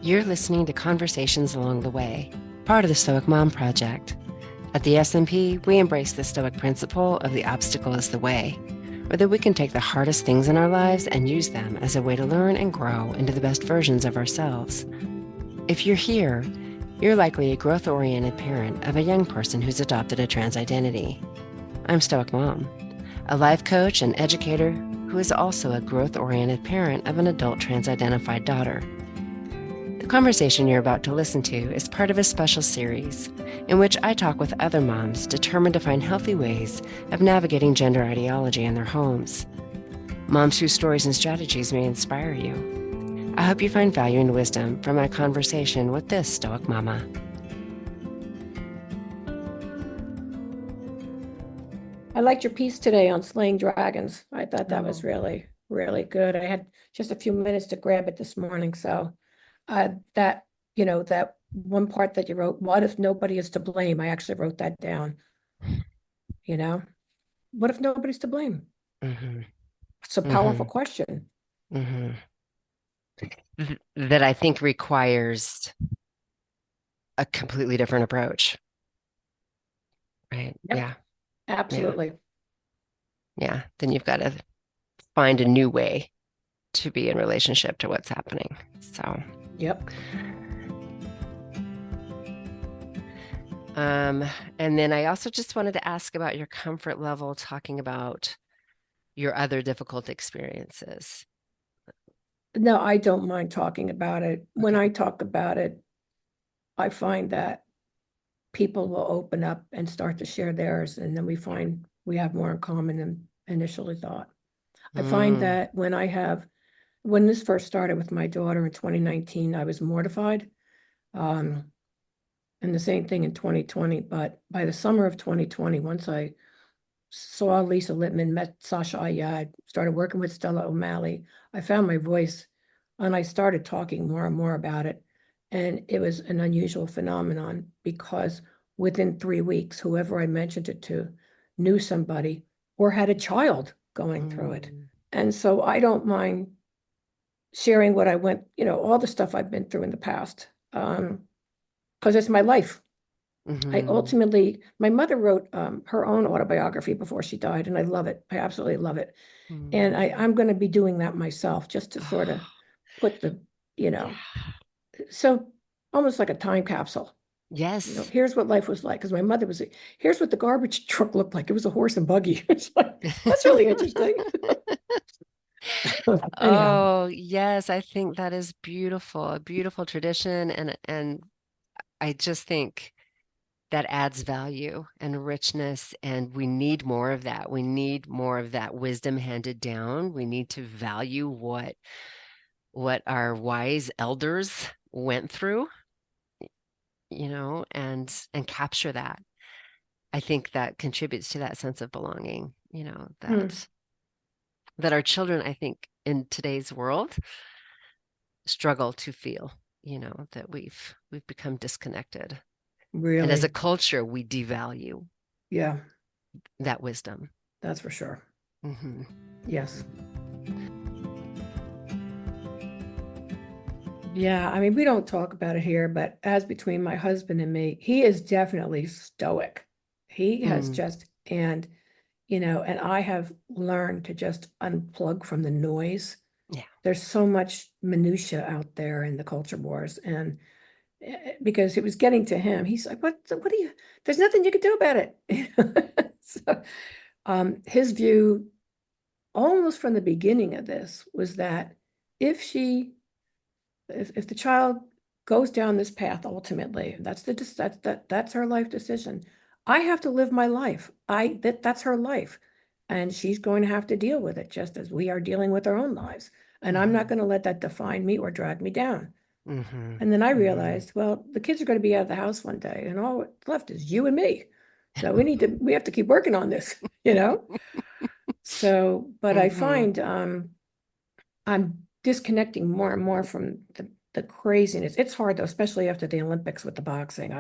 You're listening to Conversations Along the Way, part of the Stoic Mom Project. At the SMP, we embrace the Stoic principle of the obstacle is the way, or that we can take the hardest things in our lives and use them as a way to learn and grow into the best versions of ourselves. If you're here, you're likely a growth-oriented parent of a young person who's adopted a trans identity. I'm Stoic Mom, a life coach and educator who is also a growth-oriented parent of an adult trans-identified daughter. The conversation you're about to listen to is part of a special series in which I talk with other moms determined to find healthy ways of navigating gender ideology in their homes. Moms whose stories and strategies may inspire you. I hope you find value and wisdom from my conversation with this Stoic Mama. I liked your piece today on slaying dragons. I thought that was Oh. really, really good. I had just a few minutes to grab it this morning. So that, that one part that you wrote, what if nobody is to blame? I actually wrote that down, you know? What if nobody's to blame? Mm-hmm. It's a powerful Mm-hmm. question. Mm-hmm. That I think requires a completely different approach, right? Yep, Yeah. Yeah. absolutely. Yeah. Then you've got to find a new way to be in relationship to what's happening. So, Yep. um, and then I also just wanted to ask about your comfort level talking about your other difficult experiences. No, I don't mind talking about it. When Okay. I talk about it, I find that people will open up and start to share theirs, and then we Yeah. find we have more in common than initially thought. I find Mm, that when this first started with my daughter in 2019, I was mortified. Um, and the same thing in 2020. But by the summer of 2020, once I saw Lisa Littman, met Sasha Ayad, started working with Stella O'Malley, I found my voice and I started talking more and more about it. And it was an unusual phenomenon because within 3 weeks, whoever I mentioned it to knew somebody or had a child going through it. mm, And so I don't mind sharing what I went, all the stuff I've been through in the past, because it's my life. mm-hmm, My mother wrote her own autobiography before she died, and I love it. I absolutely love it. And mm. I'm going to be doing that myself just to sort of Oh, put the, you know, yeah. so almost like a time capsule. Yes. Here's what life was like. Because my mother here's what the garbage truck looked like. It was a horse and buggy. It's like, that's really interesting. Anyhow, Oh, yes, I think that is beautiful, a beautiful tradition and I just think that adds value and richness, and we need more of that. We need more of that wisdom handed down. We need to value what our wise elders went through, and capture that. I think that contributes to that sense of belonging, hmm, that our children, I think, in today's world struggle to feel, that we've become disconnected. And as a really, culture, we devalue yeah, that wisdom. that's for sure. Hmm. Yes. Yeah, I mean, we don't talk about it here, but as between my husband and me, he is definitely stoic. He has Mm, just, and I have learned to just unplug from the noise. yeah. There's so much minutia out there in the culture wars, and because it was getting to him, he's like, what do you, there's nothing you can do about it. So, his view almost from the beginning of this was that if she if the child goes down this path ultimately, that's her life decision. I have to live my life. That's her life, and she's going to have to deal with it just as we are dealing with our own lives. And I'm not Hmm. going to let that define me or drag me down. Hmm. And then I Hmm. realized, well, the kids are going to be out of the house one day, and all that's left is you and me. So we have to keep working on this. So, but I Hmm. find I'm disconnecting more and more from the craziness. It's hard though, especially after the Olympics with the boxing.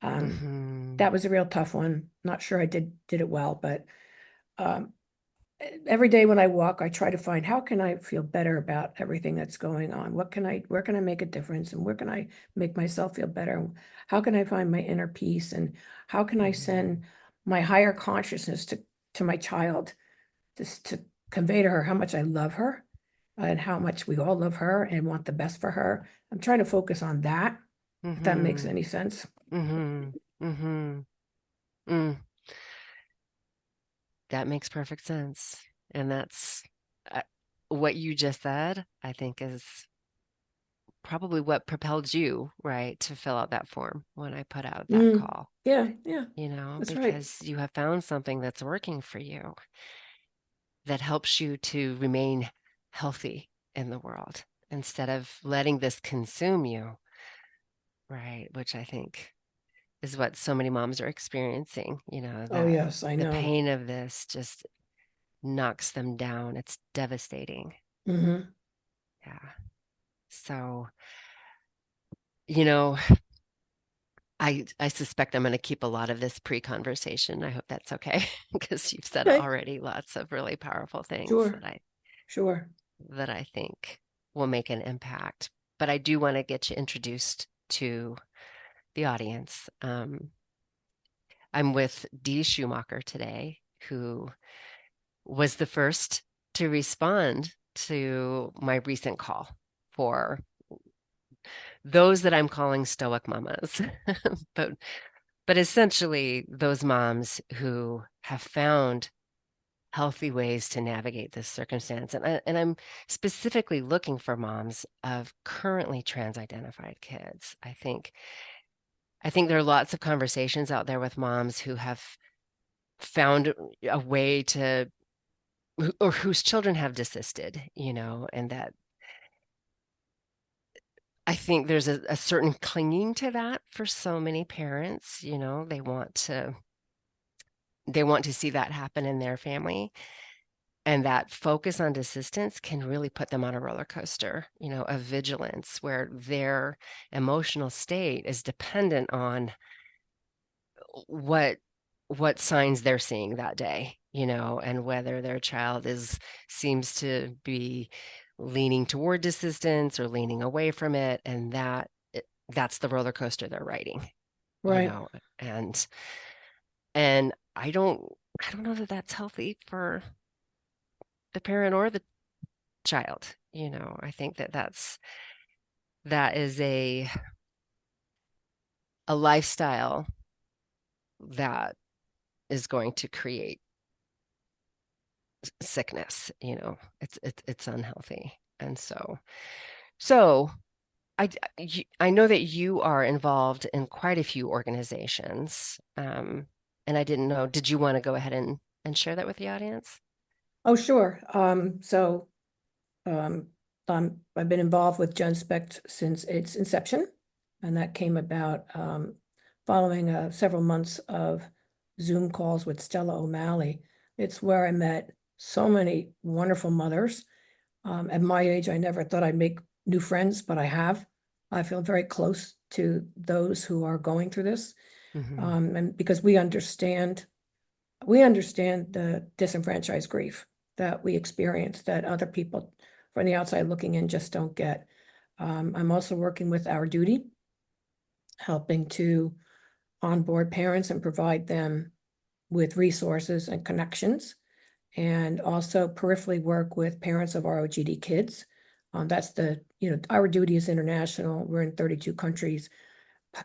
Um, Hmm. that was a real tough one. Not sure I did it well, but um, every day when I walk, I try to find how can I feel better about everything that's going on? Where can I make a difference? And where can I make myself feel better? How can I find my inner peace? And how can I send my higher consciousness to my child, just to convey to her how much I love her and how much we all love her and want the best for her. I'm trying to focus on that, if that makes Mm-hmm. any sense. Mm-hmm. Mm-hmm. Mm. That makes perfect sense. And that's uh, what you just said, I think, is probably what propelled you, right, to fill out that form when I put out that Mm, call, yeah, that's right. because you have found something that's working for you that helps you to remain healthy in the world instead of letting this consume you, right? Which I think is what so many moms are experiencing, Oh, that yes, I the know. pain of this just knocks them down. It's devastating. Hmm. Yeah. So, you know, I suspect I'm going to keep a lot of this pre-conversation. I hope that's okay because you've said Okay, already lots of really powerful things sure, sure. that I think will make an impact. But I do want to get you introduced to the audience. I'm with Dee Schumacher today, who was the first to respond to my recent call for those that I'm calling stoic mamas. but but essentially those moms who have found healthy ways to navigate this circumstance. And I'm specifically looking for moms of currently trans-identified kids. I think there are lots of conversations out there with moms who have found a way to or whose children have desisted, and that I think there's a certain clinging to that for so many parents, they want to see that happen in their family. And that focus on desistance can really put them on a roller coaster, of vigilance where their emotional state is dependent on what what signs they're seeing that day, and whether their child is seems to be leaning toward desistance or leaning away from it, and that's the roller coaster they're riding, you Right. know, and I don't know that that's healthy for the parent or the child. I think that is a lifestyle that is going to create sickness. It's unhealthy. And so I know that you are involved in quite a few organizations. And I didn't know, did you want to go ahead and share that with the audience? Oh, sure. Um, I've been involved with GenSpect since its inception, and that came about following several months of Zoom calls with Stella O'Malley. It's where I met so many wonderful mothers. At my age, I never thought I'd make new friends, but I have. I feel very close to those who are going through this, Hmm. and because we understand the disenfranchised grief that we experience that other people from the outside looking in just don't get. I'm also working with Our Duty, helping to onboard parents and provide them with resources and connections, and also peripherally work with parents of ROGD kids. Our Duty is international. We're in 32 countries.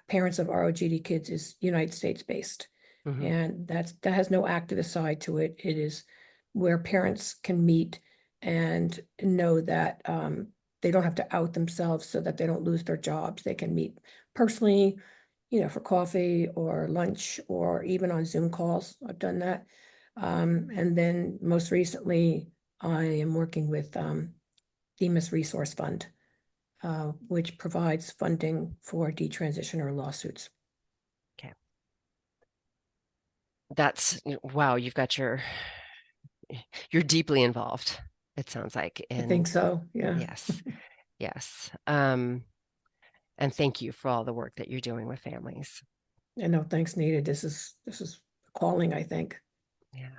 Parents of ROGD kids is United States based. Hmm. And that has no activist side to it. It is where parents can meet and know that they don't have to out themselves so that they don't lose their jobs. They can meet personally, for coffee or lunch or even on Zoom calls. I've done that. And then most recently, I am working with Themis Resource Fund, which provides funding for detransitioner lawsuits. Okay. That's wow, you're deeply involved, it sounds like, I think in so. Yeah. yes, yes. And thank you for all the work that you're doing with families. And no thanks needed. This is a calling, I think. Yeah.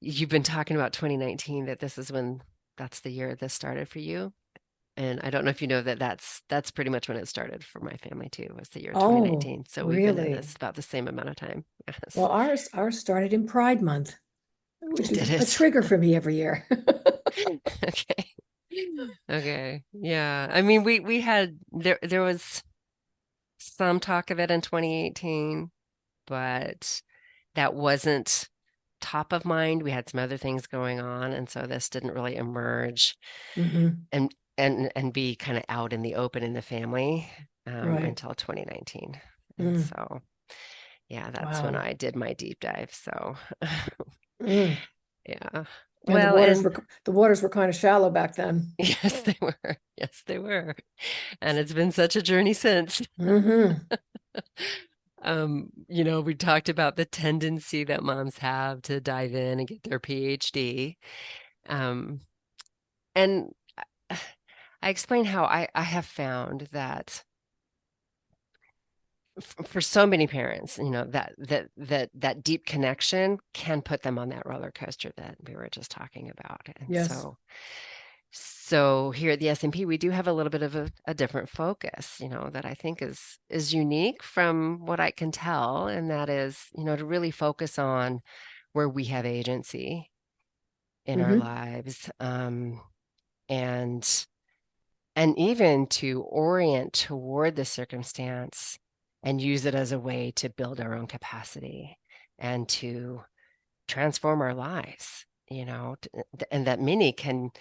you've been talking about 2019, that this is when that's the year this started for you. And I don't know if you know that that's pretty much when it started for my family too, was the year Oh, 2019. So we've been in really? this about the same amount of time. Yes. Well, ours started in Pride Month, which is Did a it? trigger for me every year. Okay. Okay. Yeah. I mean, we had there was some talk of it in 2018, but that wasn't top of mind. We had some other things going on, and so this didn't really emerge Hmm. and be kind of out in the open in the family Right. until 2019. And Mm. so, yeah, that's when Wow. I did my deep dive. So, Mm. yeah. And Well, and the waters were kind of shallow back then. yes, they were. Yes, they were. And it's been such a journey since. Hmm. We talked about the tendency that moms have to dive in and get their PhD. Um, and I explained how I have found that for so many parents, that deep connection can put them on that roller coaster that we were just talking about. And Yes. so here at the S&P, we do have a little bit of a different focus, that I think is unique from what I can tell, and that is, to really focus on where we have agency in our Hmm. lives, and even to orient toward the circumstance and use it as a way to build our own capacity and to transform our lives, and that many can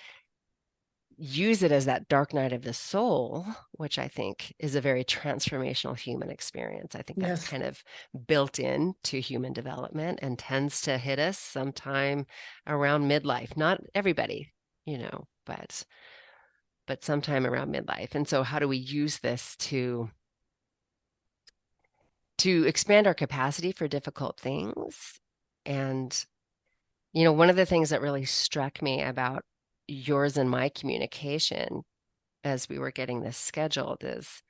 use it as that dark night of the soul, which I think is a very transformational human experience. I think that's Yes. kind of built into human development and tends to hit us sometime around midlife. Not everybody, but sometime around midlife. And so how do we use this to expand our capacity for difficult things? And one of the things that really struck me about yours and my communication as we were getting this scheduled is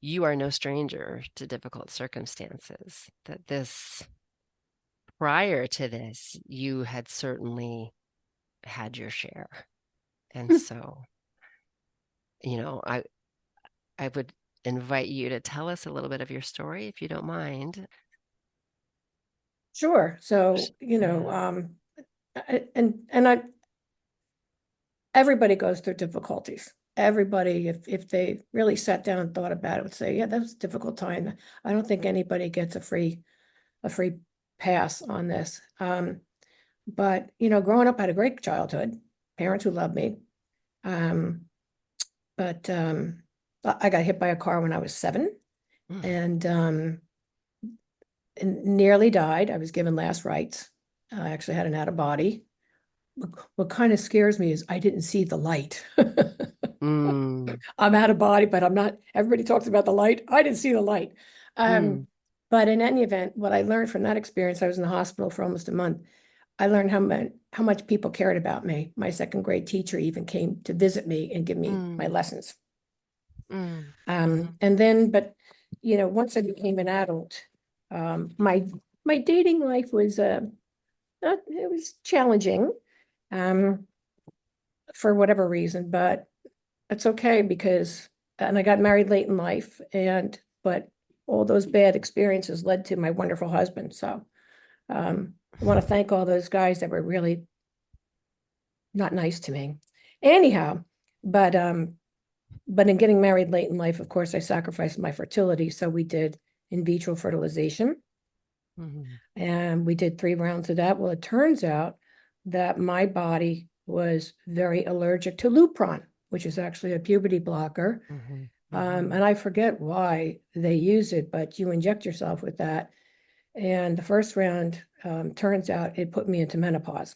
you are no stranger to difficult circumstances. That this, prior to this, you had certainly had your share. And so, I would invite you to tell us a little bit of your story if you don't mind. Sure. So, Yeah. and I everybody goes through difficulties. Everybody, if they really sat down and thought about it, would say, yeah, that was a difficult time. I don't think anybody gets a free pass on this. But growing up, I had a great childhood, parents who loved me. Um, but I got hit by a car when I was 7, Mm, and nearly died. I was given last rites. I actually had an out of body. What kind of scares me is I didn't see the light. mm, I'm out of body, but I'm not. Everybody talks about the light. I didn't see the light. mm, But in any event, what I learned from that experience, I was in the hospital for almost a month. I learned how much people cared about me. My second grade teacher even came to visit me and give me my mm, lessons. mm, And then, but once I became an adult, my dating life was it was challenging, um, for whatever reason, but it's okay because, and I got married late in life, but all those bad experiences led to my wonderful husband. So I want to thank all those guys that were really not nice to me. Anyhow, but in getting married late in life, of course, I sacrificed my fertility. So we did in vitro fertilization, mm, and we did 3 rounds of that. Well, it turns out that my body was very allergic to Lupron, which is actually a puberty blocker. mhm, And mhm, I forget why they use it, but you inject yourself with that. And the first round, turns out it put me into menopause.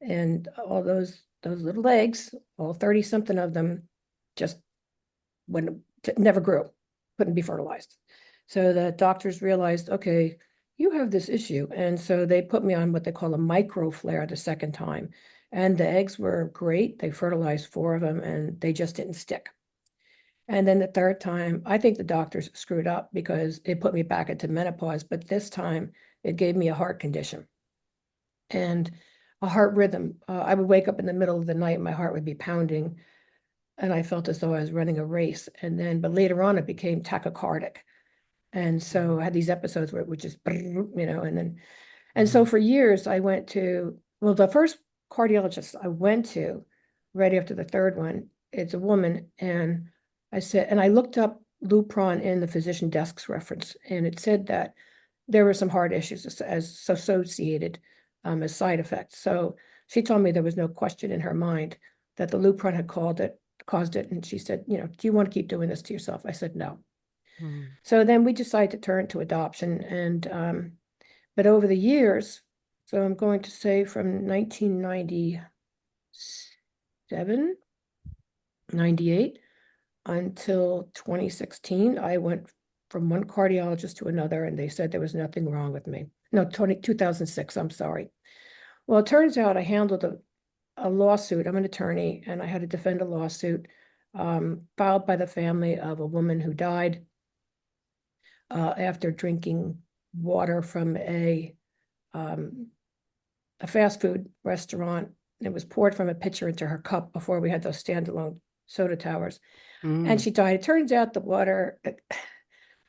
And all those little eggs, all 30 something of them, just when never grew, couldn't be fertilized. So the doctors realized, okay, you have this issue. And so they put me on what they call a micro flare the second time. And the eggs were great. They fertilized 4 of them and they just didn't stick. And then the third time, I think the doctors screwed up because it put me back into menopause, but this time it gave me a heart condition. And a heart rhythm. I would wake up in the middle of the night, my heart would be pounding, and I felt as though I was running a race. But later on, it became tachycardic. And so I had these episodes where it would just, and so for years I went to, well, the first cardiologist I went to right after the third one, it's a woman. And I looked up Lupron in the physician desk's reference, and it said that there were some heart issues as associated as side effects. So she told me there was no question in her mind that the Lupron had caused it. And she said, do you want to keep doing this to yourself? I said, no. Mm. So then we decided to turn to adoption. But over the years, so I'm going to say from 1997, 98 until 2016, I went from one cardiologist to another, and they said there was nothing wrong with me. No, 2006, I'm sorry. Well, it turns out I handled a lawsuit. I'm an attorney, and I had to defend a lawsuit filed by the family of a woman who died after drinking water from a fast food restaurant. It was poured from a pitcher into her cup before we had those standalone soda towers. And she died. It turns out the water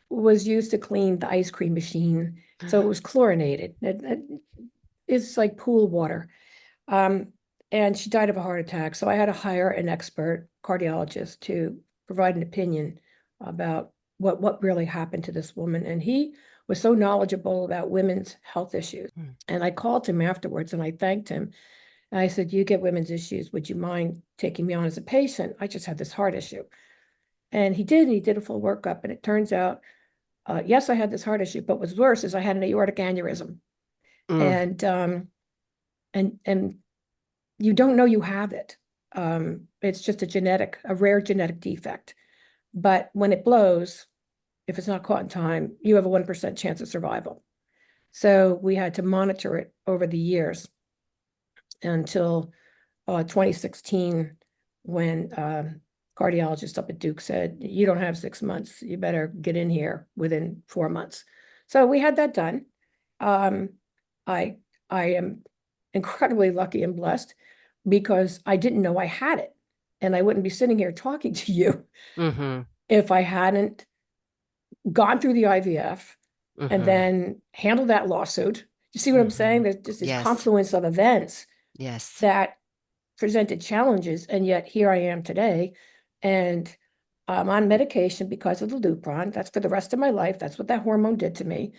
was used to clean the ice cream machine. So it was chlorinated. It's like pool water. And she died of a heart attack. So I had to hire an expert cardiologist to provide an opinion about what really happened to this woman. And he was so knowledgeable about women's health issues. And I called him afterwards and I thanked him. And I said, you get women's issues. Would you mind taking me on as a patient? I just had this heart issue. And he did a full workup. And it turns out, yes, I had this heart issue, but what's worse is I had an aortic aneurysm. And you don't know you have it. It's just a rare genetic defect. But when it blows, if it's not caught in time, you have a 1% chance of survival. So we had to monitor it over the years until 2016, when cardiologist up at Duke said, you don't have 6 months. You better get in here within 4 months. So we had that done. I am incredibly lucky and blessed because I didn't know I had it. And I wouldn't be sitting here talking to you if I hadn't gone through the IVF and then handled that lawsuit. You see what I'm saying? There's just this confluence of events that presented challenges, and yet here I am today, and I'm on medication because of the Lupron. That's for the rest of my life. That's what that hormone did to me.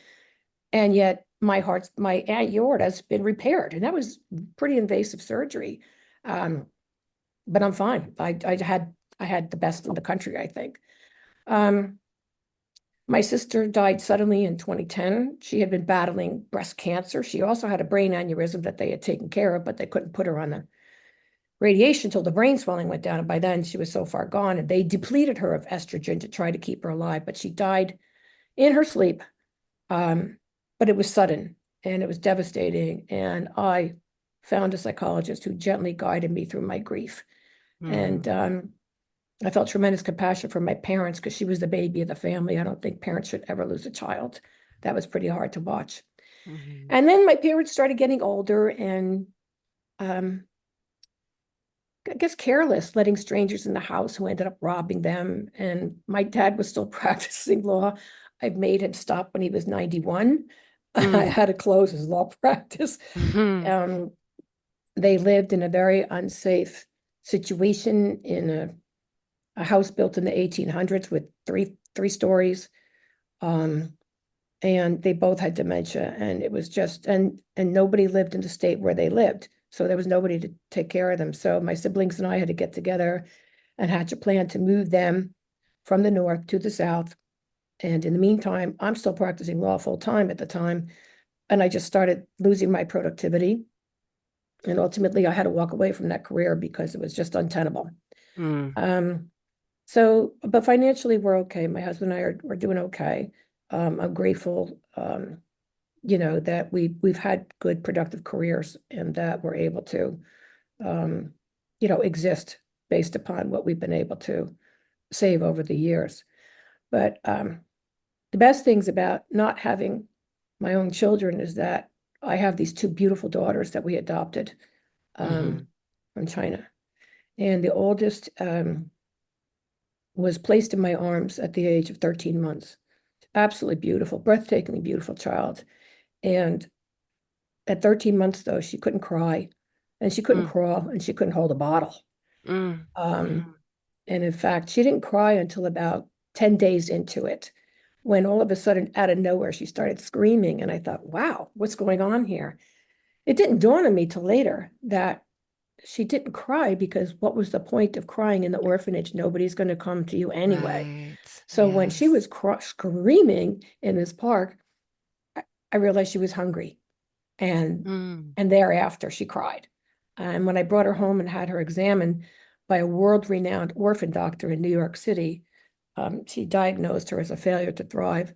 And yet my aorta has been repaired, and that was pretty invasive surgery. But I'm fine. I had the best in the country, I think. My sister died suddenly in 2010. She had been battling breast cancer. She also had a brain aneurysm that they had taken care of, but they couldn't put her on the radiation until the brain swelling went down. And by then she was so far gone, and they depleted her of estrogen to try to keep her alive, but she died in her sleep. But it was sudden and it was devastating. And I found a psychologist who gently guided me through my grief. And I felt tremendous compassion for my parents because she was the baby of the family. I don't think parents should ever lose a child. That was pretty hard to watch. And then my parents started getting older and I guess careless, letting strangers in the house who ended up robbing them. And my dad was still practicing law. I made him stop when he was 91. I had to close his law practice. They lived in a very unsafe situation in a house built in the 1800s with three stories. And they both had dementia, and it was just, and nobody lived in the state where they lived. So there was nobody to take care of them. So my siblings and I had to get together and hatch a plan to move them from the north to the south. And in the meantime, I'm still practicing law full time at the time. And I just started losing my productivity. And ultimately I had to walk away from that career because it was just untenable. But financially we're okay. My husband and I are doing okay. I'm grateful, that we've had good productive careers and that we're able to, exist based upon what we've been able to save over the years. But the best things about not having my own children is that I have these two beautiful daughters that we adopted Mm-hmm. from China. And the oldest was placed in my arms at the age of 13 months. Absolutely beautiful, breathtakingly beautiful child. And at 13 months, though, she couldn't cry and she couldn't Mm, crawl and she couldn't hold a bottle. mm, Um, and in fact, she didn't cry until about 10 days into it, when all of a sudden, out of nowhere, she started screaming. And I thought, wow, what's going on here? It didn't dawn on me till later that she didn't cry because what was the point of crying in the orphanage? Nobody's going to come to you anyway. right. So when she Yes. was screaming in this park, I, I realized she was hungry. And Mm. and thereafter she cried. And when I brought her home and had her examined by a world-renowned orphan doctor in New York City, she diagnosed her as a failure to thrive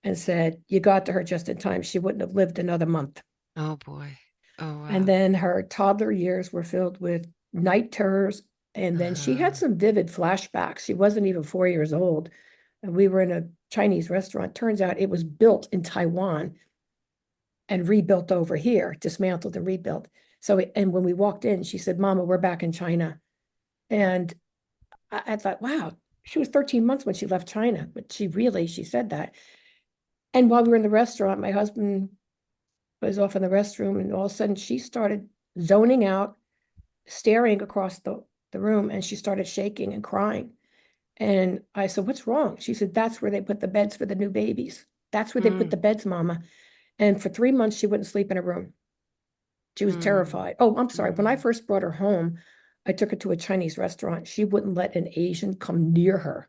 and said, "You got to her just in time. She wouldn't have lived another month." Oh boy. Oh And wow. then her toddler years were filled with night terrors. And then she had Uh-huh. some vivid flashbacks. She wasn't even 4 years old. And we were in a Chinese restaurant. Turns out it was built in Taiwan and rebuilt over here, dismantled and rebuilt. So, and when we walked in, she said, "Mama, we're back in China." And I thought, wow, she was 13 months when she left China, but she said that. And while we were in the restaurant, my husband was off in the restroom, and all of a sudden she started zoning out, staring across the room, and she started shaking and crying. And I said, "What's wrong?" She said, "That's where they put the beds for the new babies. That's where they put the Mm, beds, Mama." And for 3 months, she wouldn't sleep in her room. She was mm, terrified. Oh, I'm sorry. When I mm. first brought her home, I took her to a Chinese restaurant. She wouldn't let an Asian come near her.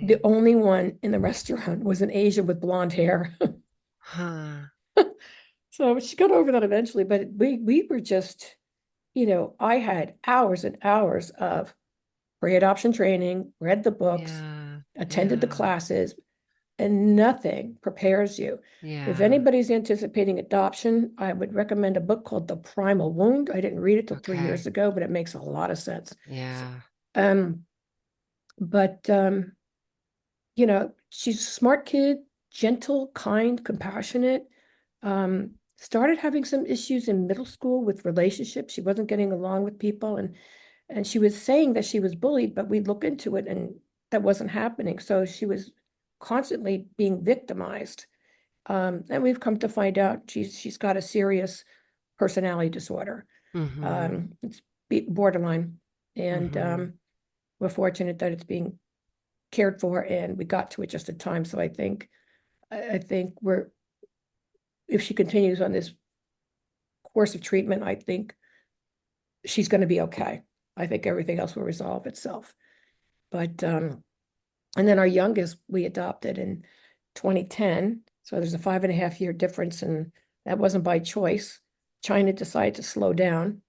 The Interesting. only one in the restaurant was an Asian with blonde hair. Huh. So she got over that eventually, but we were just, I had hours and hours of pre-adoption training, read the books, Yeah. attended the Yeah. classes, and nothing prepares you. If Yeah. anybody's anticipating adoption, I would recommend a book called The Primal Wound. I didn't read it till 3 years Okay. ago, but it makes a lot of sense. Yeah. Um, but she's a smart kid, gentle, kind, compassionate. Started having some issues in middle school with relationships. She wasn't getting along with people, and she was saying that she was bullied, but we look into it and that wasn't happening. So she was constantly being victimized. And we've come to find out she's got a serious personality disorder. Mm-hmm. It's borderline, and Mm-hmm. we're fortunate that it's being cared for, and we got to it just in time. So I think if she continues on this course of treatment, I think she's going to be okay. I think everything else will resolve itself. But and then our youngest we adopted in 2010. So there's a 5.5 year difference, and that wasn't by choice. China decided to slow down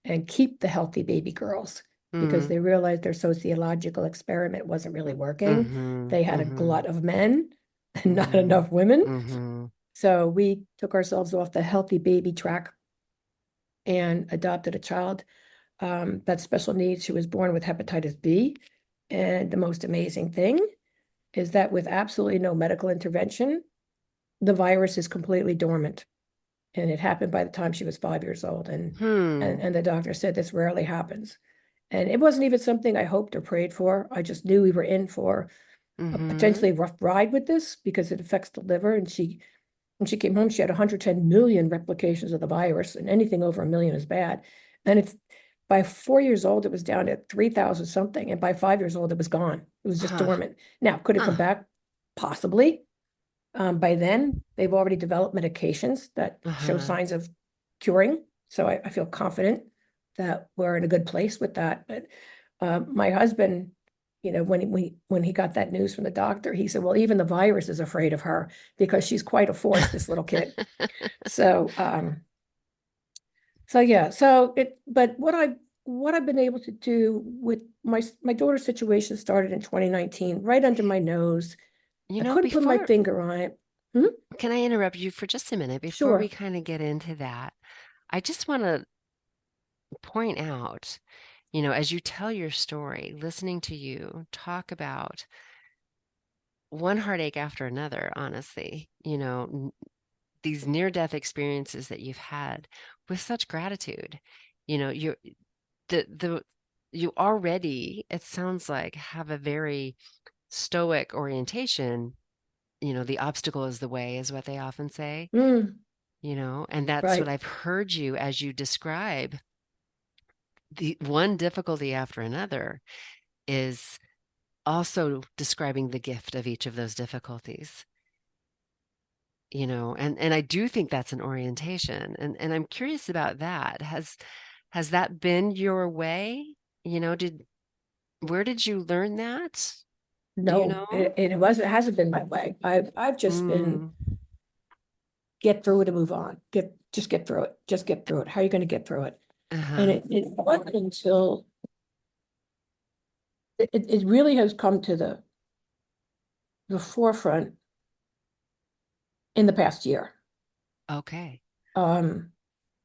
and keep the healthy baby girls because Mm-hmm. they realized their sociological experiment wasn't really working. Mm-hmm. They had a Mm-hmm. glut of men and not Mm-hmm. enough women. Mm-hmm. So we took ourselves off the healthy baby track and adopted a child that's special needs. She was born with hepatitis B. And the most amazing thing is that with absolutely no medical intervention, the virus is completely dormant. And it happened by the time she was 5 years old. And and, Hmm. and the doctor said this rarely happens. And it wasn't even something I hoped or prayed for. I just knew we were in for a Mm-hmm. potentially rough ride with this because it affects the liver. And when she came home, she had 110 million replications of the virus, and anything over a million is bad. And it's by 4 years old, it was down to 3,000 something. And by 5 years old, it was gone. It was just Huh. dormant. Now, could it come Huh. back? Possibly. By then, they've already developed medications that show Uh-huh. signs of curing. So I feel confident that we're in a good place with that. But my husband, when he got that news from the doctor, he said, "Well, even the virus is afraid of her because she's quite a force, this little kid." So, so yeah, but what I've been able to do with my daughter's situation started in 2019, right under my nose. You I know, couldn't put my before, finger on it. Hmm? can I interrupt you for just a minute before we Sure. kind of get into that? I just want to point out, as you tell your story, listening to you talk about one heartache after another, honestly, these near-death experiences that you've had with such gratitude. You know, the you already, it sounds like, have a very stoic orientation. You know, the obstacle is the way, is what they often say, Mm, you know, and that's what right. I've heard you as you describe the one difficulty after another is also describing the gift of each of those difficulties, you know, and I do think that's an orientation. And I'm curious about that. Has that been your way? You know, where did you learn that? Do you No, know? it hasn't been my way. I've just been Mm, get through it and move on. Just get through it. Just get through it. How are you going to get through it? And uh-huh. it wasn't until it really has come to the forefront in the past year. Okay. Um,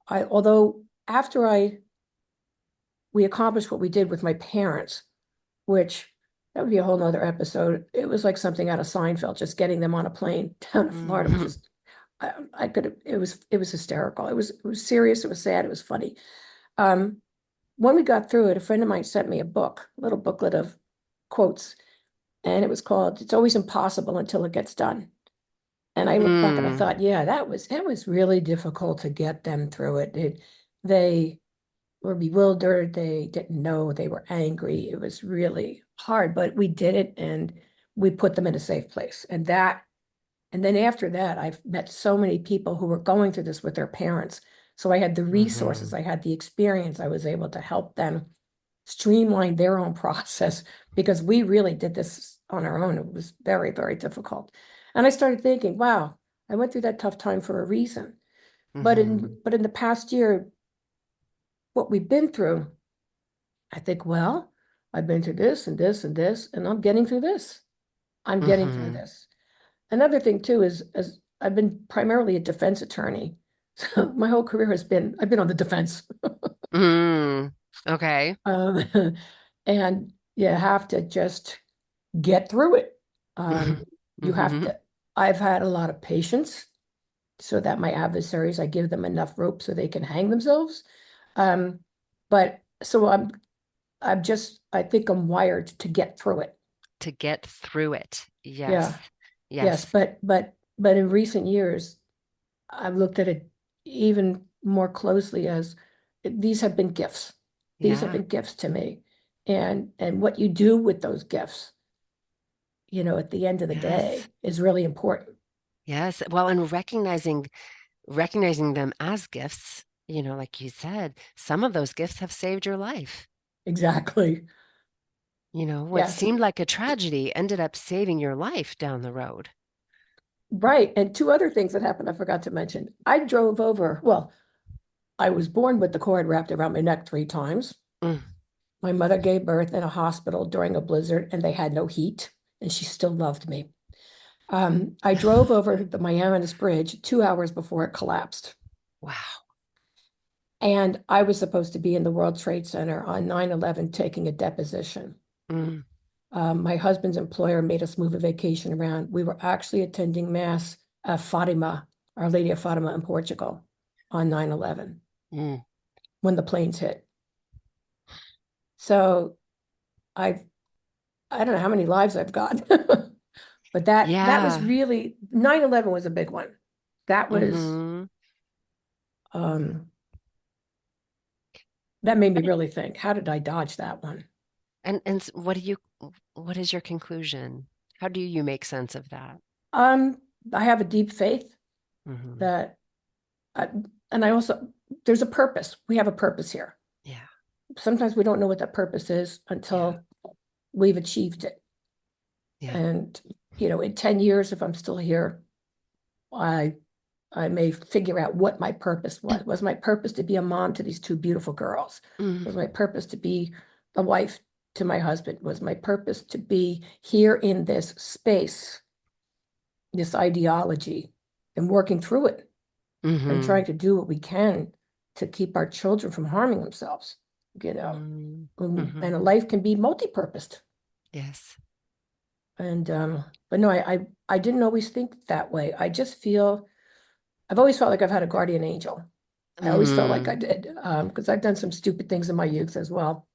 although after we accomplished what we did with my parents, which that would be a whole nother episode. It was like something out of Seinfeld, just getting them on a plane down to Florida was Mhm. just I could it was hysterical. It was serious, it was sad, it was funny. Um, when we got through it, a friend of mine sent me a book, a little booklet of quotes, and it was called "It's Always Impossible Until It Gets Done." And I looked back and I Mm, thought, yeah, that was really difficult to get them through it. They were bewildered. They didn't know. They were angry. It was really hard, but we did it and we put them in a safe place. And then after that, I've met so many people who were going through this with their parents. So I had the resources, mhm, I had the experience. I was able to help them streamline their own process because we really did this on our own. It was very, very difficult. And I started thinking, wow, I went through that tough time for a reason. But in mhm, but in the past year, what we've been through, I think, well, I've been through this and this and this, and I'm getting through this. I'm getting through mhm. this. Another thing too is as I've been primarily a defense attorney. So my whole career I've been on the defense. Mm, okay. Um, and you have to just get through it. Um, Mhm, you have mhm. to, I've had a lot of patience so that my adversaries, I give them enough rope so they can hang themselves. Um, but so I think I'm wired to get through it. To get through it. Yes. Yeah. Yes. Yes. But in recent years, I've looked at it even more closely as these have been gifts. These have Yeah. been gifts to me. And what you do with those gifts, at the end of the Yes. day is really important. Yes. Well, and recognizing them as gifts, you know, like you said, some of those gifts have saved your life. Exactly. You know, what Yes. seemed like a tragedy ended up saving your life down the road. Right. And two other things that happened I forgot to mention. I drove over, well, I was born with the cord wrapped around my neck 3 times. Mm, My mother gave birth in a hospital during a blizzard and they had no heat, and she still loved me. I drove over the Miamis Bridge 2 hours before it collapsed. wow. And I was supposed to be in the World Trade Center on 9/11 taking a deposition. Mm, My husband's employer made us move a vacation around. We were actually attending Mass at Fatima, Our Lady of Fatima in Portugal on 9/11 mm. when the planes hit. So I I don't know how many lives I've got, but that was Yeah. really 9/11 was a big one. That was Hmm. um that made me really think, how did I dodge that one? And what is your conclusion? How do you make sense of that? Um, I have a deep faith Hmm. that I, and I also there's a purpose. We have a purpose here. Yeah. Sometimes we don't know what that purpose is Yeah. until we've achieved it. Yeah. And in 10 years, if I'm still here, I I may figure out what my purpose was. Was my purpose to be a mom to these two beautiful girls? Mm, Was my purpose to be a wife to my husband? Was my purpose to be here in this space, this ideology, and working through it and hmm. trying to do what we can to keep our children from harming themselves, you know? Mm, And a hmm. life can be multi-purposed. Yes. And but no, I didn't always think that way. I just feel I've always felt like I've had a guardian angel. I always felt like I Mm, did, because I've done some stupid things in my youth as well.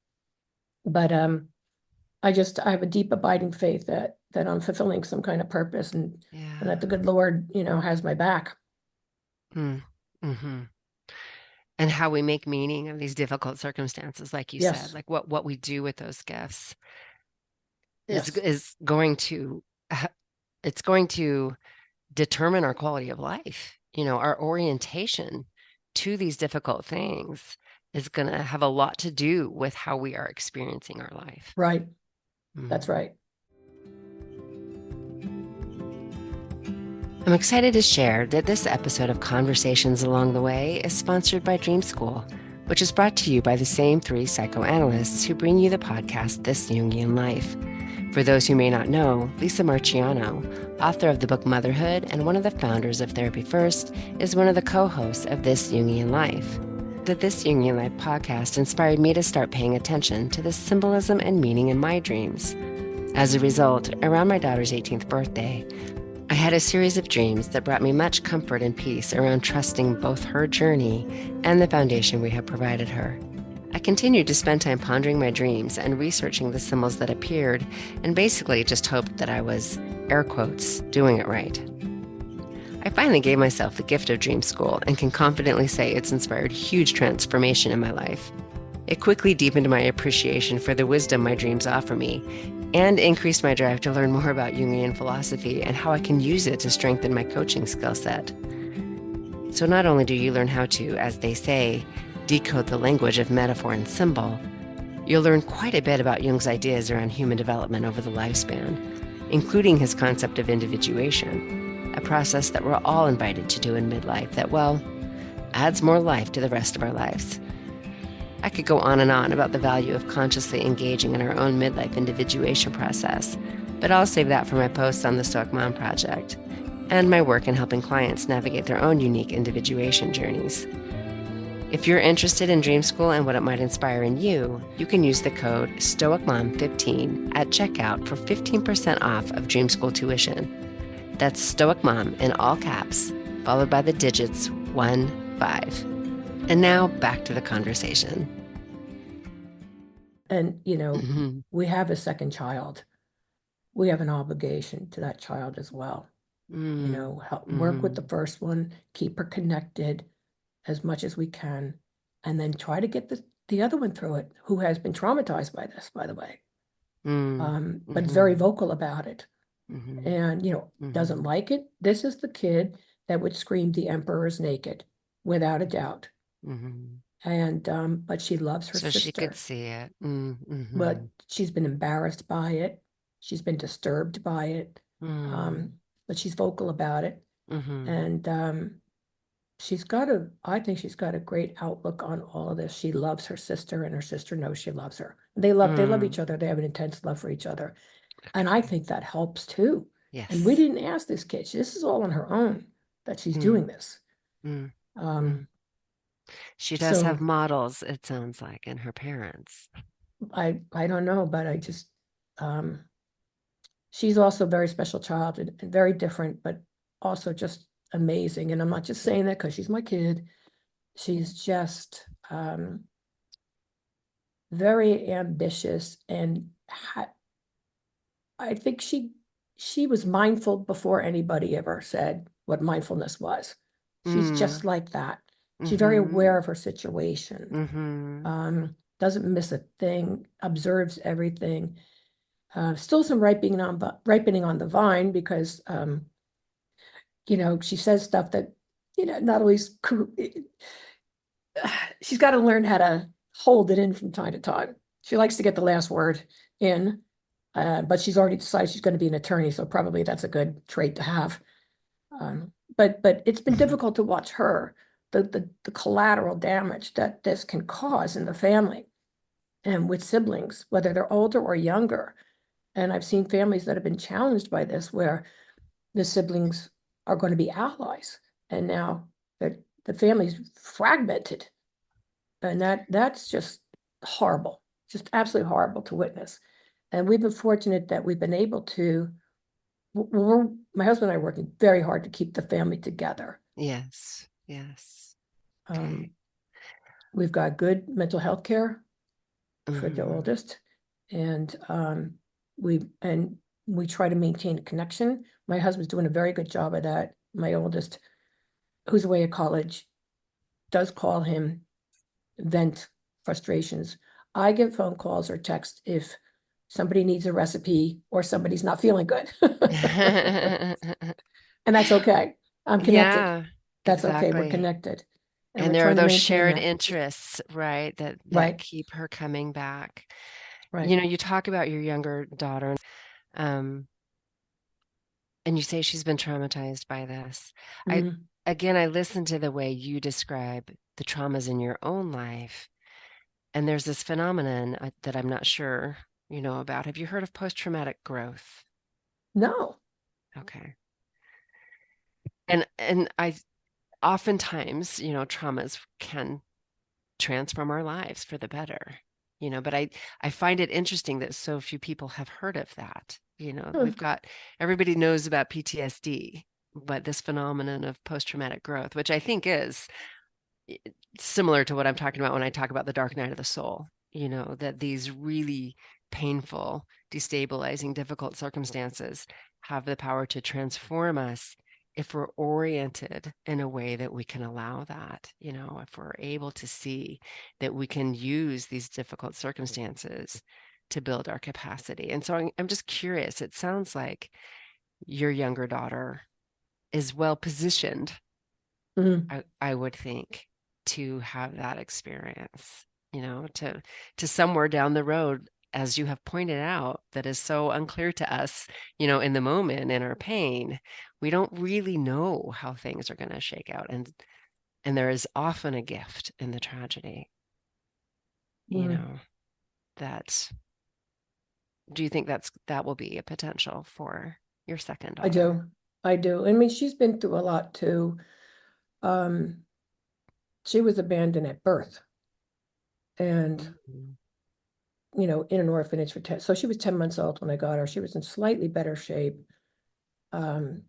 But I have a deep abiding faith that I'm fulfilling some kind of purpose, and that the yeah. good Lord, has my back. Mm, hmm. And how we make meaning of these difficult circumstances, like you said, Yes, like what we do with those gifts yes, is going to it's going to determine our quality of life. Our orientation to these difficult things is going to have a lot to do with how we are experiencing our life. right. That's Mm. right. I'm excited to share that this episode of Conversations Along the Way is sponsored by Dream School, which is brought to you by the same three psychoanalysts who bring you the podcast This Jungian Life. For those who may not know, Lisa Marciano, author of the book Motherhood and one of the founders of Therapy First, is one of the co-hosts of This Jungian Life. The This Jungian Life podcast inspired me to start paying attention to the symbolism and meaning in my dreams. As a result, around my daughter's 18th birthday, I had a series of dreams that brought me much comfort and peace around trusting both her journey and the foundation we have provided her. I continued to spend time pondering my dreams and researching the symbols that appeared, and basically just hoped that I was, air quotes, doing it right. I finally gave myself the gift of dream school and can confidently say it's inspired huge transformation in my life. It quickly deepened my appreciation for the wisdom my dreams offer me and increased my drive to learn more about Jungian philosophy and how I can use it to strengthen my coaching skill set. So not only do you learn how to, as they say, decode the language of metaphor and symbol, you'll learn quite a bit about Jung's ideas around human development over the lifespan, including his concept of individuation, a process that we're all invited to do in midlife that, well, adds more life to the rest of our lives. I could go on and on about the value of consciously engaging in our own midlife individuation process, but I'll save that for my posts on the Stoic Mom Project and my work in helping clients navigate their own unique individuation journeys. If you're interested in Dream School and what it might inspire in you, you can use the code STOICMOM15 at checkout for 15% off of Dream School tuition. That's Stoic Mom in all caps, followed by the digits 15. And now back to the conversation. And, Mm-hmm. we have a second child. We have an obligation to that child as well. Help work with the first one, keep her connected as much as we can, and then try to get the other one through it, who has been traumatized by this, by the way. But very vocal about it. And, doesn't like it. This is the kid that would scream, "The emperor is naked," without a doubt. And but she loves her So she could sister. see it. But she's been embarrassed by it. She's been disturbed by it. But she's vocal about it. And I think she's got a great outlook on all of this. She loves her sister, and her sister knows she loves her. They love each other. They have an intense love for each other. And I think that helps too. And we Yes. didn't ask this kid. This is all on her own that she's doing this. She does have So models, it sounds like, in her parents. I don't know, but she's also a very special child and very different, but also just amazing. And I'm not just saying that because she's my kid. She's just very ambitious, and I think she was mindful before anybody ever said what mindfulness was. She's just like that. She's very aware of her situation. Doesn't miss a thing, observes everything. Still some ripening on the vine, because she says stuff that not always. She's got to learn how to hold it in from time to time. She likes to get the last word in, but she's already decided she's going to be an attorney, so probably that's a good trait to have. But it's been difficult to watch her, the collateral damage that this can cause in the family and with siblings, whether they're older or younger. And I've seen families that have been challenged by this, where the siblings are going to be allies, and now the family's fragmented, and that's just horrible, just absolutely horrible to witness. And we've been fortunate that we've been able to. My husband and I are working very hard to keep the family together. Yes. Yes. Okay. Um, we've got good mental health care for the Mhm. oldest, and we try to maintain a connection. My husband's doing a very good job of that. My oldest, who's away at college, does call him, vent frustrations. I get phone calls or text if somebody needs a recipe or somebody's not feeling good. And that's okay. I'm connected. Yeah, That's okay. We're exactly. connected. And And we're there are trying to those maintain shared that. interests, right, that Right, keep her coming back. right. You talk about your younger daughter, um, and you say she's been traumatized by this. I Mhm. Again, I listen to the way you describe the traumas in your own life, and there's this phenomenon that I'm not sure you know about. Have you heard of post-traumatic growth? No. Okay. And I oftentimes, traumas can transform our lives for the better. But I find it interesting that so few people have heard of that. Hmm. We've got everybody knows about PTSD, but this phenomenon of post-traumatic growth, which I think is i- similar to what I'm talking about when I talk about the dark night of the soul, that these really painful, destabilizing, difficult circumstances have the power to transform us if we're oriented in a way that we can allow that, if we're able to see that we can use these difficult circumstances to build our capacity. And so I'm just curious, it sounds like your younger daughter is well positioned, Mhm. I would think, to have that experience, to somewhere down the road, as you have pointed out, that is so unclear to us, in the moment, in our pain, we don't really know how things are going to shake out. And there is often a gift in the tragedy, you Mhm. know, that do you think that will be a potential for your second I daughter? do. I do. I mean, she's been through a lot too. Um, she was abandoned at birth and, Mhm. in an orphanage for 10. So she was 10 months old when I got her. She was in slightly better shape. Um,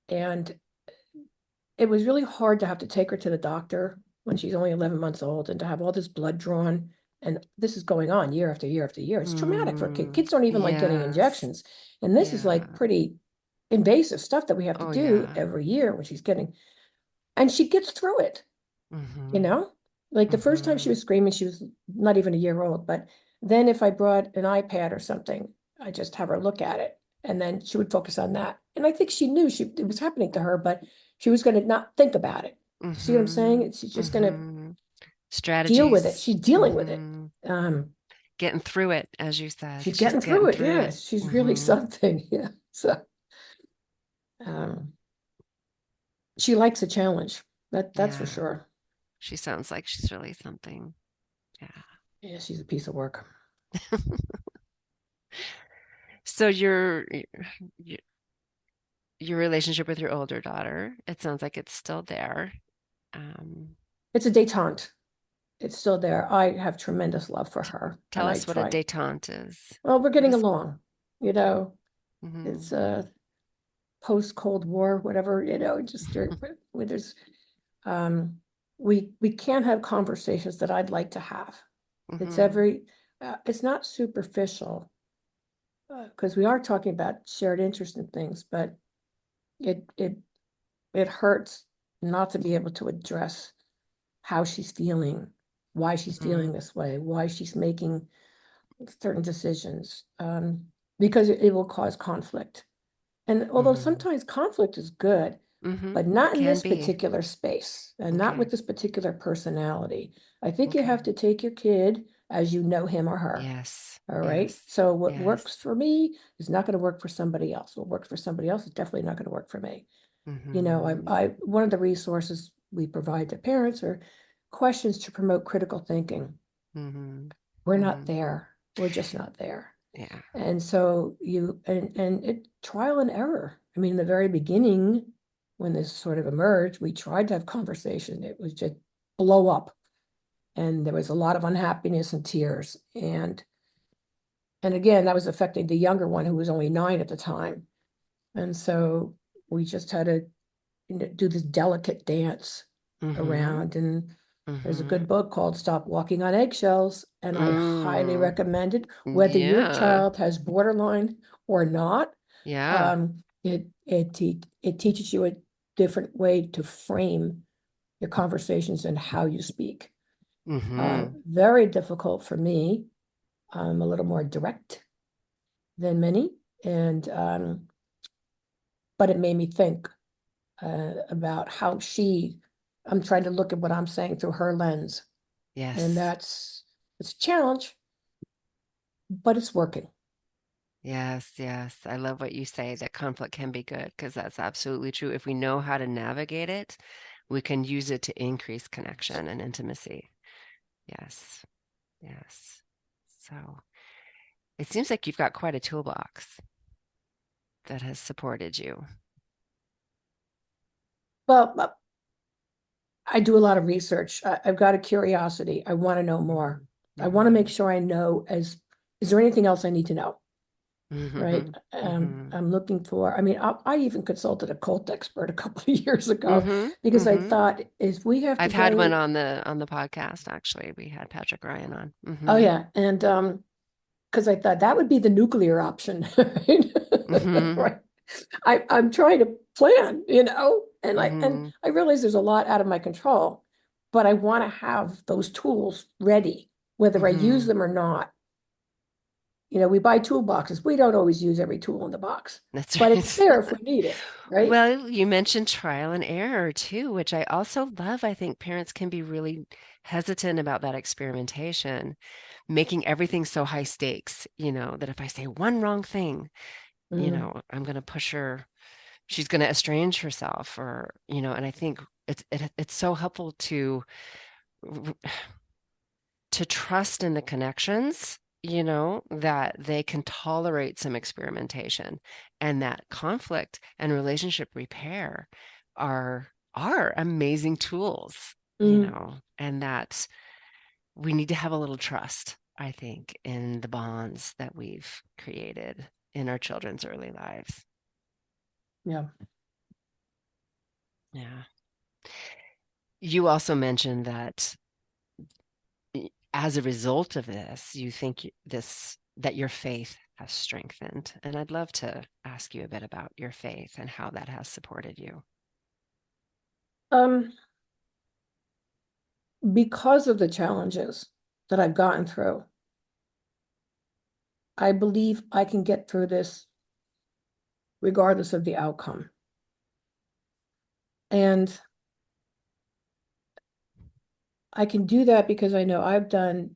and it was really hard to have to take her to the doctor when she's only 11 months old and to have all this blood drawn. And this is going on year after year after year. It's traumatic for kids. Kids don't even like getting Yes. injections. And this is like Yeah. pretty invasive stuff that we have to Oh, do yeah. every year when she's getting, and she gets through it, you Mhm. know? Like the first time she Mhm. was screaming, she was not even a year old. But then if I brought an iPad or something, I just have her look at it and then she would focus on that. And I think she knew it was happening to her, but she was going to not think about it. See what I'm saying? Mhm. She's just going to Mhm. deal with it. Strategies. She's dealing with it. Mhm. Um, Getting through it, as you said. she's She's getting through getting it. through Yeah, it. she's really Mhm. something. Yeah. So um, she likes a challenge. That's for Yeah. sure. She sounds like she's really something. Yeah. Yeah, she's a piece of work. So your your relationship with your older daughter, it sounds like it's still there. Um, It's a detente. It's still there. I have tremendous love for her, Tell and I us what a try. détente is. Well, we're What getting is along. You know, it's mhm. a post-Cold War, whatever. Just there's um, we can't have conversations that I'd like to have. It's Mhm. every. It's not superficial because we are talking about shared interest in things, but it it it hurts not to be able to address how she's feeling, why she's feeling Mhm. this way, why she's making certain decisions, because it will cause conflict. And although Mhm. sometimes conflict is good, but Mhm. not It in can this be. particular space and not Okay. with this particular personality. I think you have Okay. to take your kid as you know him or her. Yes. All right. Yes. So what Yes. works for me is not going to work for somebody else. What works for somebody else is definitely not going to work for me. Mhm. One of the resources we provide to parents are questions to promote critical thinking. Mhm. We're not Mhm. there. We're just not there. Yeah. And so and it trial and error. I mean, in the very beginning, when this sort of emerged, we tried to have conversation. It was just blow up. And there was a lot of unhappiness and tears. And again, that was affecting the younger one who was only 9 at the time. And so we just had to do this delicate dance Mm-hmm. around. And there's a Mm-hmm. good book called Stop Walking on Eggshells, and I highly Mm. recommend it, whether your Yeah. child has borderline or not. Yeah. It teaches you a different way to frame your conversations and how you speak. Mm-hmm. Very difficult for me. I'm a little more direct than many, and but it made me think about how I'm trying to look at what I'm saying through her lens, and Yes. it's a challenge, but it's working. Yes, yes. I love what you say that conflict can be good because that's absolutely true. If we know how to navigate it, we can use it to increase connection and intimacy. Yes, yes. So it seems like you've got quite a toolbox that has supported you. Well, I do a lot of research. I've got a curiosity. I want to know more. I want to make Mm-hmm. sure I know is there anything else I need to know? Right. Mm-hmm. Mm-hmm. I'm looking for, I mean, I even consulted a cult expert a couple of years ago Mm-hmm. because I Mm-hmm. thought if we have to I've had one bring, on the podcast actually. We had Patrick Ryan on. oh Mm-hmm. yeah, and because I thought that would be the nuclear option, right? Mm-hmm. Right. I'm trying to plan, and Mm-hmm. I realize there's a lot out of my control, but I want to have those tools ready, whether I use Mm-hmm. them or not. We buy toolboxes. We don't always use every tool in the box, That's but it's right. there if we need it, right? Well, you mentioned trial and error too, which I also love. I think parents can be really hesitant about that experimentation, making everything so high stakes, that if I say one wrong thing, Mm, I'm going to push her, she's going to estrange herself and I think it's so helpful to trust in the connections, that they can tolerate some experimentation and that conflict and relationship repair are amazing tools, mm, and that we need to have a little trust, I think, in the bonds that we've created in our children's early lives. yeah. Yeah. You also mentioned that as a result of this, you think that your faith has strengthened. And I'd love to ask you a bit about your faith and how that has supported you. Um, because of the challenges that I've gotten through, I believe I can get through this regardless of the outcome. And I can do that because I know I've done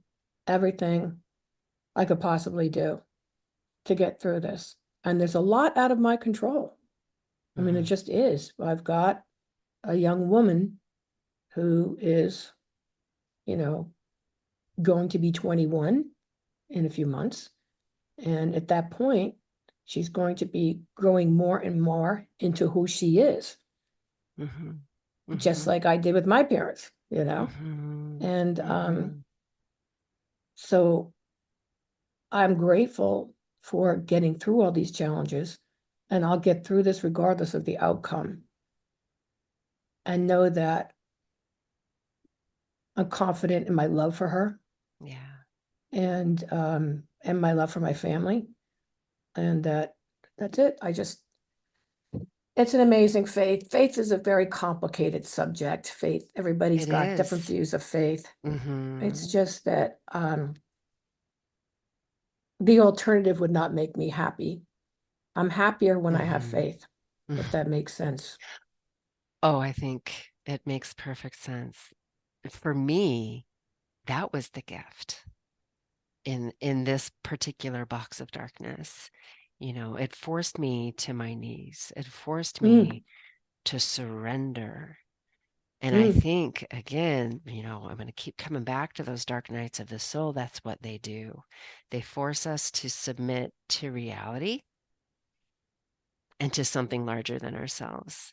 everything I could possibly do to get through this. And there's a lot out of my control. I mean, it Hmm. just is. I've got a young woman who is, you know, going to be 21 in a few months. And at that point, she's going to be growing more and more into who she is, Hmm. just Hmm. like I did with my parents. Hmm. And Hmm. so I'm grateful for getting through all these challenges, and I'll get through this regardless of the outcome, and know that I'm confident in my love for her Yeah, and my love for my family, and that's it. It's an amazing faith. Faith is a very complicated subject. Faith, everybody's it got different is. views of faith. It's Hmm. just that the alternative would not make me happy. I'm happier when I have Hmm. faith, if that makes sense. Oh, I think it makes perfect sense. For me, that was the gift in this particular box of darkness. It forced me to my knees. It forced Mm, me to surrender. And I mm, think, again, I'm going to keep coming back to those dark nights of the soul. That's what they do. They force us to submit to reality and to something larger than ourselves.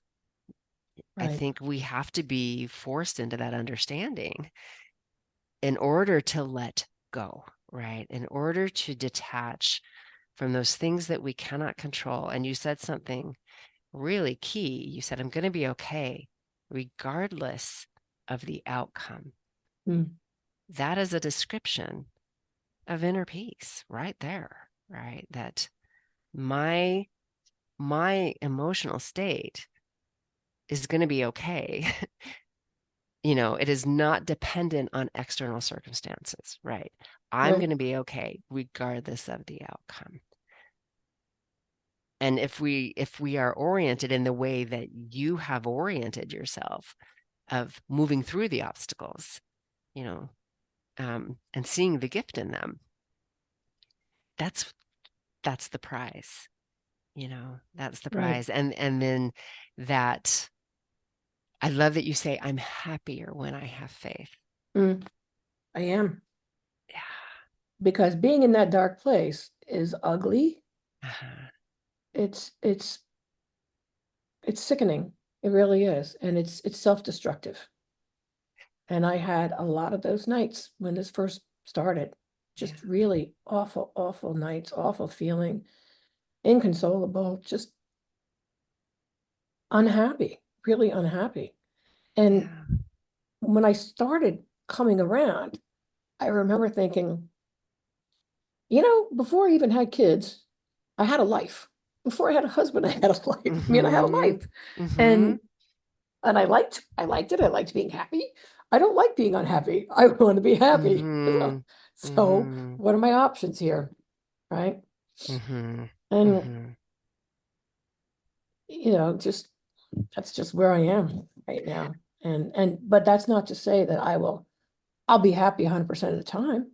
I right. think we have to be forced into that understanding in order to let go, right? In order to detach from those things that we cannot control. And you said something really key. You said, I'm going to be okay regardless of the outcome. Mm. That is a description of inner peace right there, right? That my my emotional state is going to be okay. It is not dependent on external circumstances, right? I'm Right. going to be okay regardless of the outcome. And if we are oriented in the way that you have oriented yourself of moving through the obstacles, you know, and seeing the gift in them, that's that's the prize. That's the Right. prize. And then that I love that you say, I'm happier when I have faith. Mm. I am. Yeah. Because being in that dark place is ugly. Uh-huh. It's it's sickening. It really is. And it's self-destructive. And I had a lot of those nights when this first started. Yeah. Just really awful, awful nights, awful feeling, inconsolable, just unhappy, really unhappy. And Yeah. when I started coming around, I remember thinking, before I even had kids, I had a life. Before I had a husband, I had a life. I mean, I had a Mm-hmm. life. Mm-hmm. And and I liked it. I liked being happy. I don't like being unhappy. I want to be happy. Mm-hmm. So Mm-hmm. what are my options here? Right. Mm-hmm. And Mm-hmm. just that's just where I am right now. And but that's not to say that I'll be happy 100% of the time.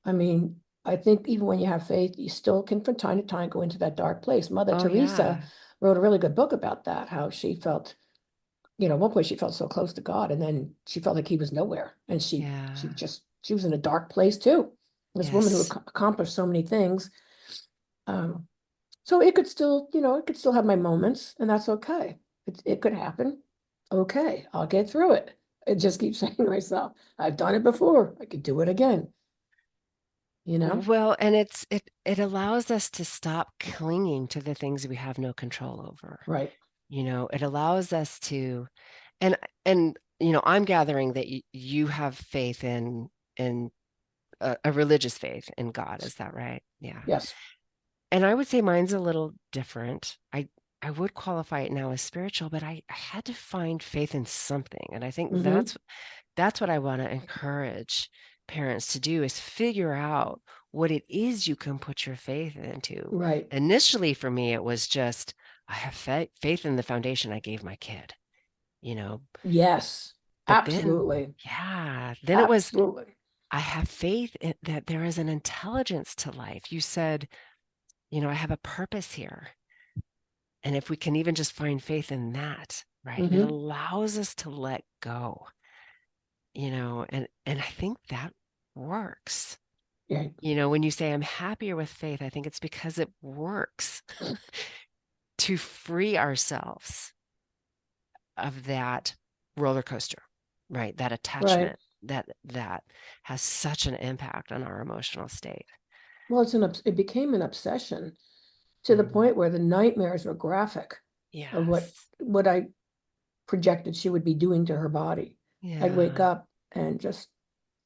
I mean, I think even when you have faith, you still can from time to time go into that dark place. Mother Oh Teresa yeah. wrote a really good book about that, how she felt, at one point she felt so close to God, and then she felt like he was nowhere. And she Yeah. just she was in a dark place too. This woman who Yes. accomplished so many things. Um, so it could still have my moments, and that's okay. It could happen. Okay, I'll get through it. I just keep saying to myself, I've done it before. I could do it again, you know? Well, and it allows us to stop clinging to the things we have no control over. Right. It allows us to, and I'm gathering that you have faith in a religious faith in God. Is that right? Yeah. Yes. And I would say mine's a little different. I would qualify it now as spiritual, but I had to find faith in something. And I think Mm-hmm. that's what I want to encourage parents to do is figure out what it is you can put your faith into. Right. Initially, for me, it was just I have faith in the foundation I gave my kid, you know. Yes. But then, Absolutely. yeah, then it was Absolutely. I have faith that there is an intelligence to life. You said, I have a purpose here. And if we can even just find faith in that, right? It Mm-hmm. allows us to let go, and I think that works. Yeah. When you say I'm happier with faith, I think it's because it works to free ourselves of that roller coaster, right? That Right. attachment that has such an impact on our emotional state. Well, it became an obsession to the Mhm. point where the nightmares were graphic of what Yes. what I projected she would be doing to her body. I'd wake Yeah. up and just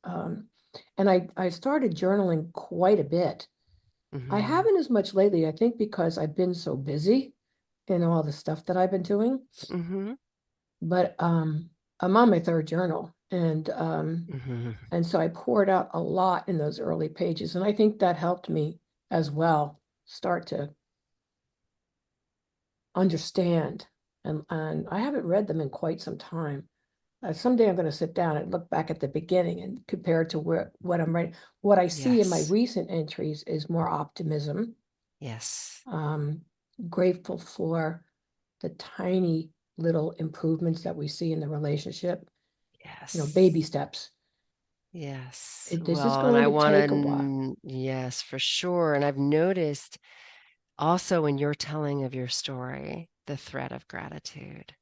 um and I started journaling quite a bit. I Hmm. haven't as much lately, I think because I've been so busy in all the stuff that I've been doing. Hmm. But I'm on my third journal, Hmm. and so I poured out a lot in those early pages, and I think that helped me as well start to understand. And I haven't read them in quite some time. Someday I'm going to sit down and look back at the beginning and compare it to what I'm writing. What I see in my Yes. recent entries is more optimism. Yes. Um, Grateful for the tiny little improvements that we see in the relationship. Yes. Baby steps. Yes. This is Well, and going I to want take a while. to, yes, for sure. And I've noticed also in your telling of your story, the thread of gratitude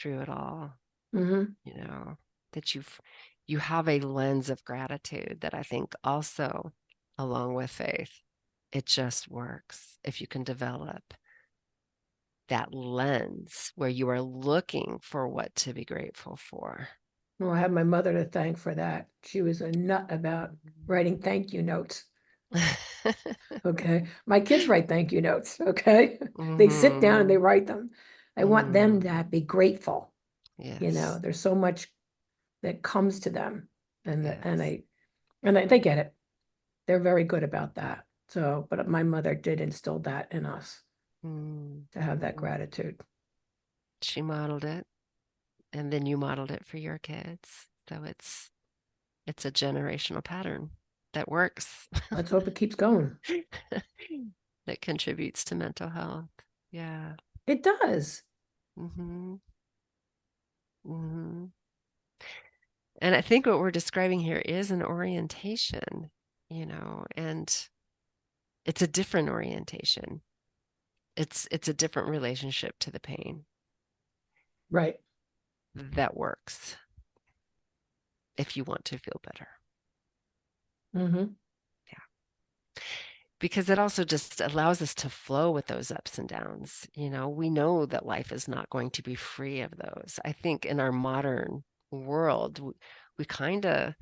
through it all, Hmm. you know, that you have a lens of gratitude that I think also, along with faith, it just works if you can develop. that lens where you are looking for what to be grateful for. Well, I have my mother to thank for that. She was a nut about writing thank you notes. Okay. My kids write thank you notes. Okay. They sit down and they Mm-hmm. write them. I want them to be grateful. Yes. There's so much that comes to them, and Yes. they get it. They're very good about that. So, but my mother did instill that in us to have that Mm-hmm. gratitude. She modeled it, and then you modeled it for your kids. So it's a generational pattern that works. Let's hope it keeps going. That contributes to mental health. Yeah. It does. Mm-hmm. Mm-hmm. And I think what we're describing here is an orientation, and it's a different orientation. It's a different relationship to the pain Right. that works if you want to feel better. Mm-hmm. Yeah. Because it also just allows us to flow with those ups and downs. We know that life is not going to be free of those. I think in our modern world, we kind of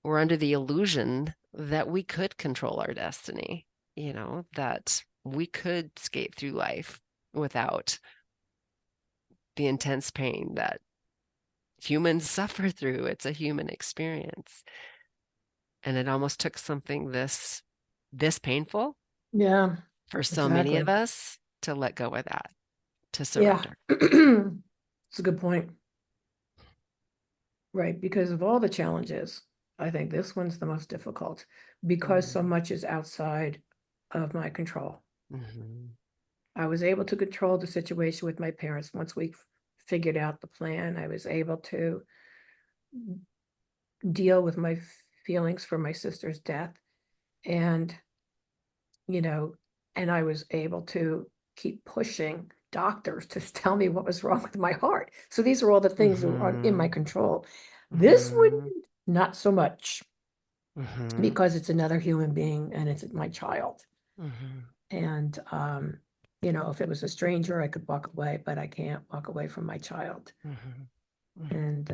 we're under the illusion that we could control our destiny, that we could skate through life without the intense pain that humans suffer through. It's a human experience. And it almost took something this painful Yeah, for so many of exactly. us to let go of that, to Yeah. surrender. It's a good point. Right. Because of all the challenges, I think this one's the most difficult because so Mm-hmm. much is outside of my control. Mm-hmm. I was able to control the situation with my parents. Once we figured out the plan, I was able to deal with my feelings for my sister's death. And, you know, and I was able to keep pushing doctors to tell me what was wrong with my heart. So these are all the things that are in my Mm-hmm. control. This one, Mm-hmm. not so much, Mm-hmm. because it's another human being and it's my child. Mm-hmm. And, if it was a stranger, I could walk away, but I can't walk away from my child. Mm-hmm. And,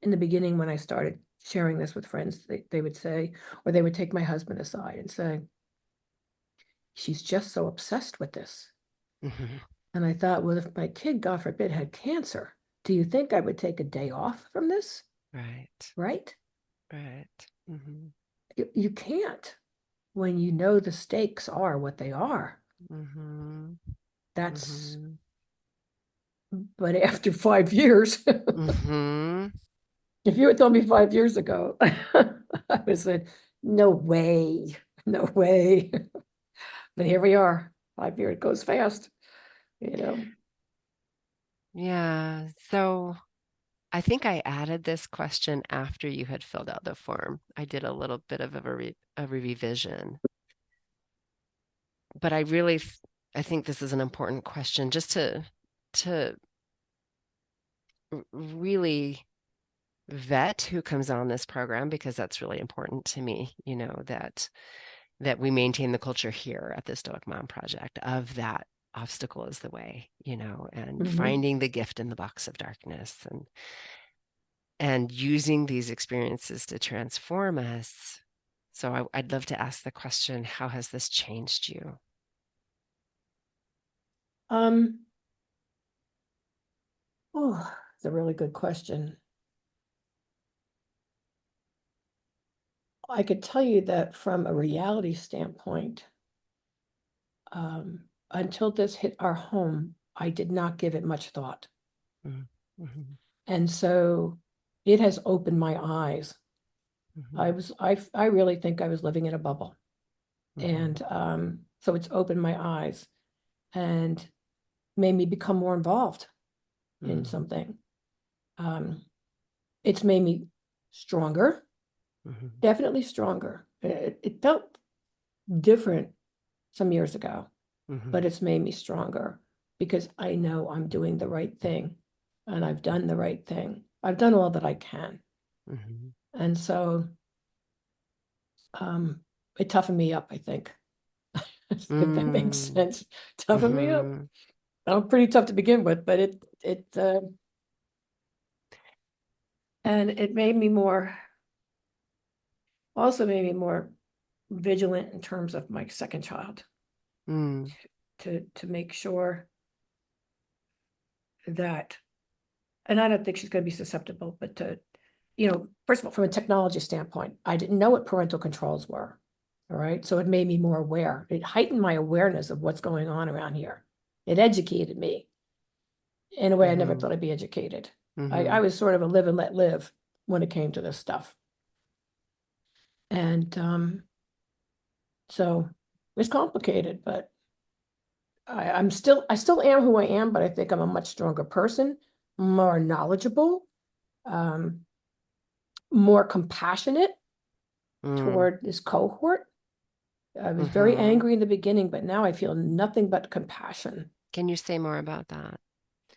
in the beginning, when I started sharing this with friends, they would say, or they would take my husband aside and say, she's just so obsessed with this. Mm-hmm. And I thought, well, if my kid, God forbid, had cancer, do you think I would take a day off from this? Right. Right? Right. Mm-hmm. You can't when you know the stakes are what they are. Mm-hmm. That's, Mm-hmm. but after 5 years, Mm-hmm. if you had told me 5 years ago, I would have said, no way, no way. But here we are. 5 years, it goes fast, you know. Yeah. So I think I added this question after you had filled out the form. I did a little bit of a revision, but I think this is an important question just to really vet who comes on this program because that's really important to me, that we maintain the culture here at the Stoic Mom Project of that obstacle is the way, and Mhm. finding the gift in the box of darkness and using these experiences to transform us. So I'd love to ask the question, how has this changed you? Um, oh, it's a really good question. I could tell you that from a reality standpoint, until this hit our home, I did not give it much thought. Mm-hmm. And so it has opened my eyes. Mm-hmm. I really think I was living in a bubble. Mm-hmm. And so it's opened my eyes and made me become more involved in Mm-hmm. something. Um, it's made me stronger, Mm-hmm. definitely stronger. It felt different some years ago, Mm-hmm. but it's made me stronger because I know I'm doing the right thing and I've done the right thing. I've done all that I can. Mm-hmm. And so it toughened me up, I think. if that makes Mm. sense. Toughen me up. Mhm. I'm pretty tough to begin with, but and it made me also made me more vigilant in terms of my second child, Mm. to make sure that, and I don't think she's going to be susceptible, but first of all, from a technology standpoint, I didn't know what parental controls were. All right. So it made me more aware. It heightened my awareness of what's going on around here. It educated me in a way I never thought Mhm. I'd be educated. I Mhm. was sort of a live and let live when it came to this stuff. And so it's complicated, but I still am who I am, but I think I'm a much stronger person, more knowledgeable, um, more compassionate Mm. toward this cohort. I was very Mhm. angry in the beginning, but now I feel nothing but compassion. Can you say more about that?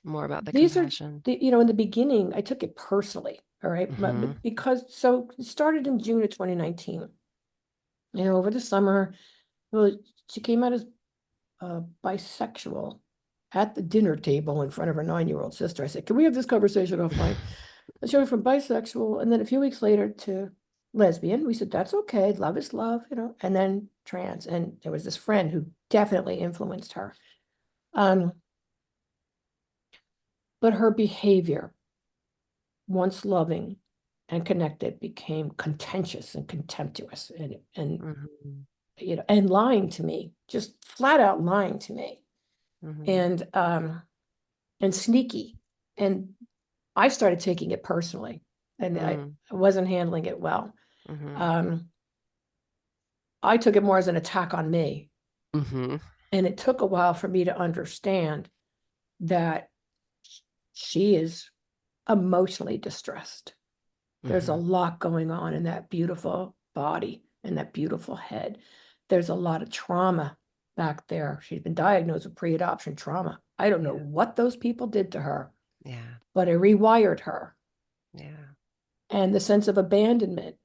More about the These are compassion? in the beginning, I took it personally, all right, Mhm. because so it started in June of 2019. Over the summer, well, she came out as bisexual at the dinner table in front of her 9-year-old sister. I said, "Can we have this conversation offline?" And she went from bisexual, and then a few weeks later to lesbian. We said, "That's okay. Love is love," and then trans. And there was this friend who definitely influenced her. Um, but her behavior, once loving and connected, became contentious and contemptuous, Mhm. and lying to me, just flat out lying to me, Mhm. and sneaky. And I started taking it personally, and I Mm. wasn't handling it well. Mhm. Um, I took it more as an attack on me. Mhm. And it took a while for me to understand that she is emotionally distressed. There's a Mhm. lot going on in that beautiful body and that beautiful head. There's a lot of trauma back there. She's been diagnosed with pre-adoption trauma. I don't know Yeah. what those people did to her, Yeah. but it rewired her. Yeah. And the sense of abandonment.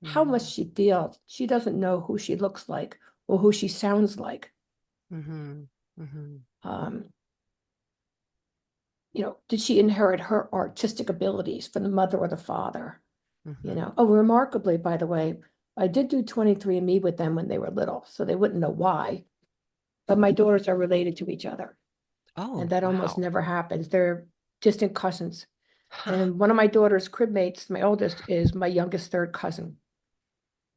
How must Mm. she feel? She doesn't know who she looks like or who she sounds like. Mhm. Mhm. Um, did she inherit her artistic abilities from the mother or the father? Mhm. Oh, remarkably, by the way, I did do 23andMe with them when they were little, so they wouldn't know why. But my daughters are related to each other, and Oh, that almost wow. never happens. They're distant cousins. Huh. And one of my daughter's crib mates, my oldest, is my youngest third cousin.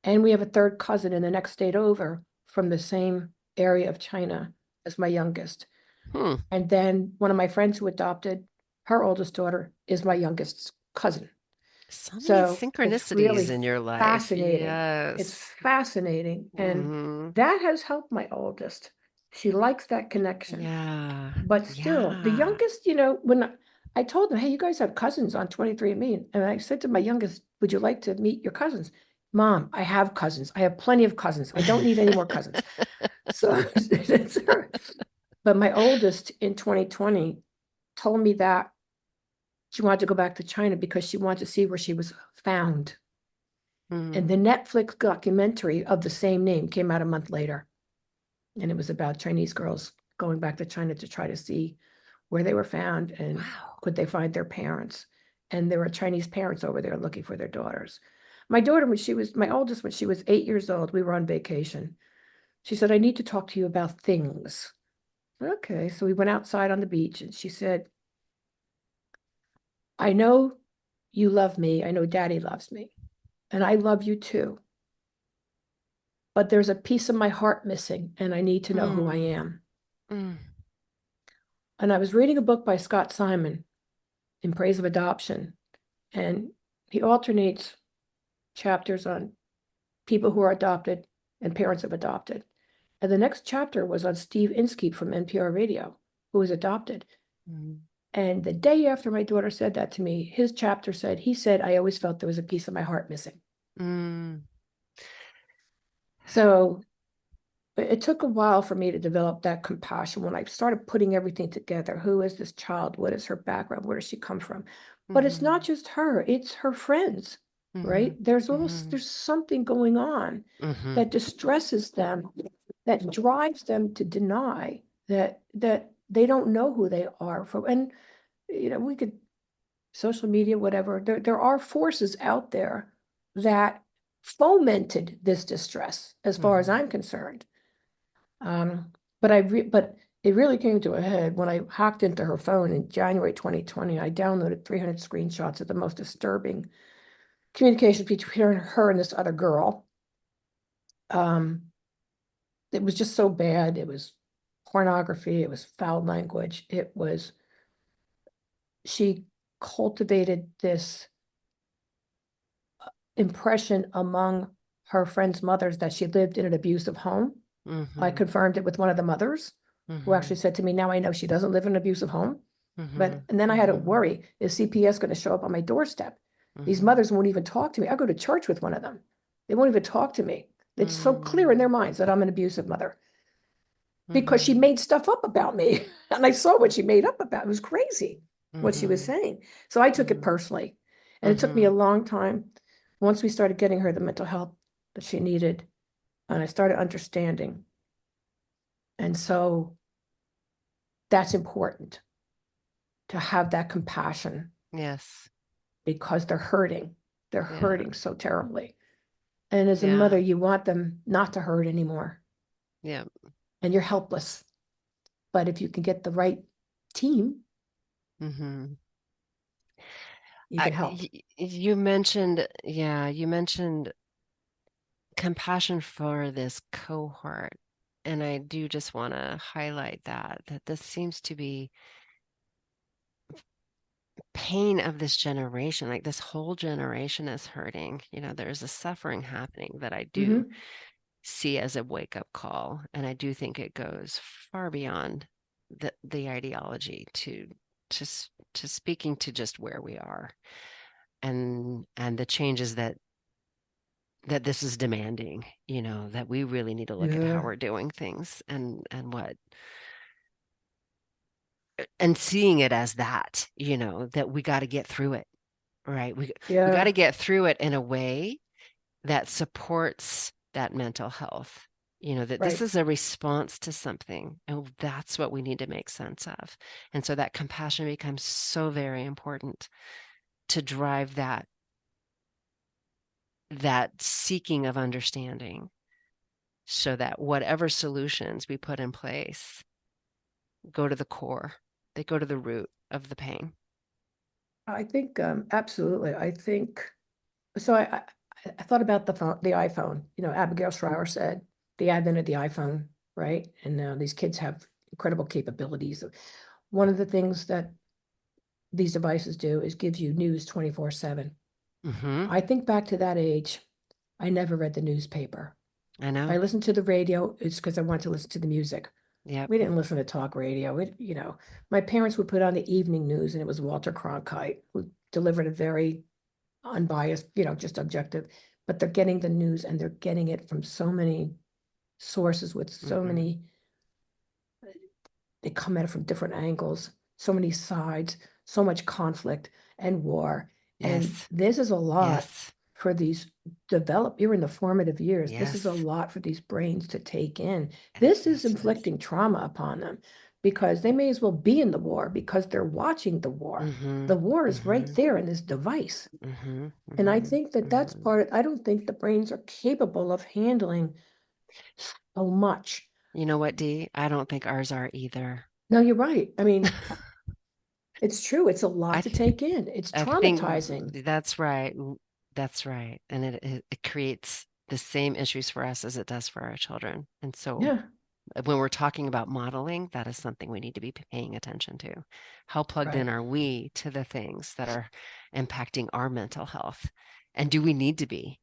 And we have a third cousin in the next state over from the same area of China as my youngest. Hmm. And then one of my friends who adopted her oldest daughter is my youngest cousin. So many So it's synchronicities really in your life. fascinating. It's Yes. fascinating. And Mhm. that has helped my oldest. She likes that connection. Yeah. But still, the Yeah. youngest, when I told them, "Hey, you guys have cousins on 23andMe." And I said to my youngest, "Would you like to meet your cousins?" "Mom, I have cousins. I have plenty of cousins. I don't need any more cousins." So, but my oldest in 2020 told me that she wanted to go back to China because she wanted to see where she was found. And the Mm. Netflix documentary of the same name came out a month later. And it was about Chinese girls going back to China to try to see where they were found and Wow. could they find their parents. And there were Chinese parents over there looking for their daughters. My daughter, my oldest, when she was 8 years old, we were on vacation. She said, "I need to talk to you about things." Okay, so we went outside on the beach and she said, "I know you love me. I know Daddy loves me. And I love you too. But there's a piece of my heart missing and I need to know who I Mm. am." Mm. And I was reading a book by Scott Simon, In Praise of Adoption, and he alternates chapters on people who are adopted and parents of adopted. And the next chapter was on Steve Inskeep from NPR Radio, who was adopted. Mm. And the day after my daughter said that to me, his chapter said, he said, "I always felt there was a piece of my heart missing." Mm. So it took a while for me to develop that compassion when I started putting everything together. Who is this child? What is her background? Where does she come from? But it's not Mhm. just her, it's her friends, right? Mhm. There's Mhm. something going on Mhm. that distresses them, that drives them to deny that they don't know who they are for. And we could social media, whatever. There are forces out there that fomented this distress, as far as I'm concerned. But it really came to a head when I hacked into her phone in January 2020. I downloaded 300 screenshots of the most disturbing communications between her and this other girl. It was just so bad. It was pornography. It was foul language. She cultivated this impression among her friends' mothers that she lived in an abusive home. I confirmed it with one of the mothers who actually said to me, now I know she doesn't live in an abusive home. And then I had to worry, is CPS going to show up on my doorstep? These mothers won't even talk to me. I go to church with one of them. They won't even talk to me. It's so clear in their minds that I'm an abusive mother because she made stuff up about me. And I saw what she made up about. It was crazy what she was saying. So I took it personally. And it took me a long time. Once we started getting her the mental health that she needed, and I started understanding. And so that's important to have that compassion. Yes. Because they're hurting. They're Yeah. hurting so terribly. And as a Yeah. mother, you want them not to hurt anymore. Yeah. And you're helpless. But if you can get the right team, you can help. You mentioned compassion for this cohort. And I do just want to highlight that this seems to be pain of this generation. Like this whole generation is hurting. There's a suffering happening that I do see as a wake-up call. And I do think it goes far beyond the ideology to speaking to just where we are and the changes that this is demanding, that we really need to look at how we're doing things and what and seeing it as that, that we got to get through it, right? We got to get through it in a way that supports that mental health, that this is a response to something, and that's what we need to make sense of. And so that compassion becomes so very important to drive that seeking of understanding, so that whatever solutions we put in place go to the core, they go to the root of the pain. I think absolutely. I think so. I thought about the iPhone. Abigail Shrier said the advent of the iPhone, right? And now these kids have incredible capabilities. One of the things that these devices do is give you news 24/7. I think back to that age, I never read the newspaper. I know. If I listened to the radio, it's because I wanted to listen to the music. Yep. We didn't listen to talk radio. My parents would put on the evening news, and it was Walter Cronkite, who delivered a very unbiased, just objective. But they're getting the news, and they're getting it from so many sources with so many. They come at it from different angles, so many sides, so much conflict and war. And Yes. this is a lot for these you're in the formative years. This is a Yes. lot for these brains to take in. This is inflicting trauma upon them because they may as well be in the war because they're watching the war. The war is right there in this device. And I think that that's I don't think the brains are capable of handling so much. You know what, Dee? I don't think ours are either. No, you're right. I mean, it's true. It's a lot to take in. It's I think traumatizing. that's right. That's right. And it creates the same issues for us as it does for our children. And so when we're talking about modeling, that is something we need to be paying attention to. How plugged in are we to the things that are impacting our mental health? And do we need to be?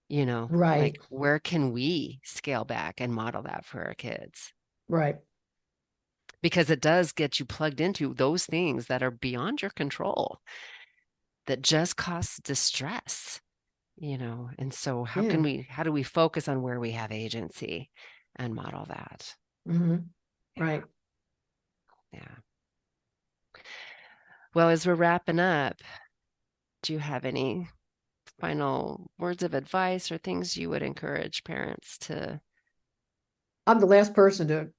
Like where can we scale back and model that for our kids? Right. Because it does get you plugged into those things that are beyond your control, that just cause distress, and so how do we focus on where we have agency and model that? Right. Yeah. Well, as we're wrapping up, do you have any final words of advice or things you would encourage parents to I'm the last person to,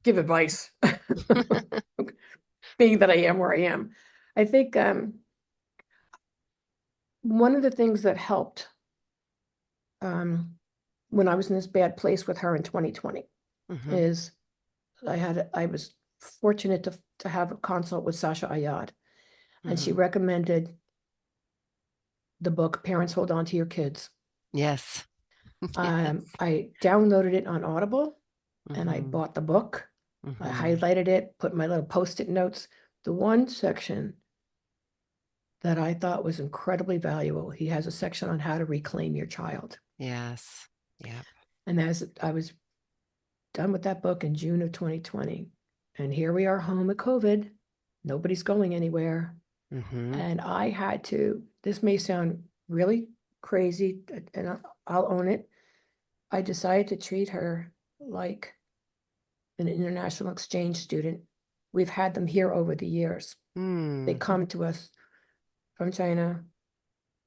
give advice, being that I am where I am. I think one of the things that helped when I was in this bad place with her in 2020 Mm-hmm. is I was fortunate to have a consult with Sasha Ayad, and she Mm-hmm. recommended the book Parents Hold On to Your Kids. Yes. Yes. I downloaded it on Audible and I Mm-hmm. bought the book. I Mm-hmm. highlighted it, put my little post-it notes. The one section that I thought was incredibly valuable, he has a section on how to reclaim your child. Yes. Yep. And as I was done with that book in June of 2020, and here we are home with COVID, nobody's going anywhere. Mm-hmm. And I had to, this may sound really crazy, and I'll own it. I decided to treat her like an international exchange student. We've had them here over the years. They Mm. come to us from China.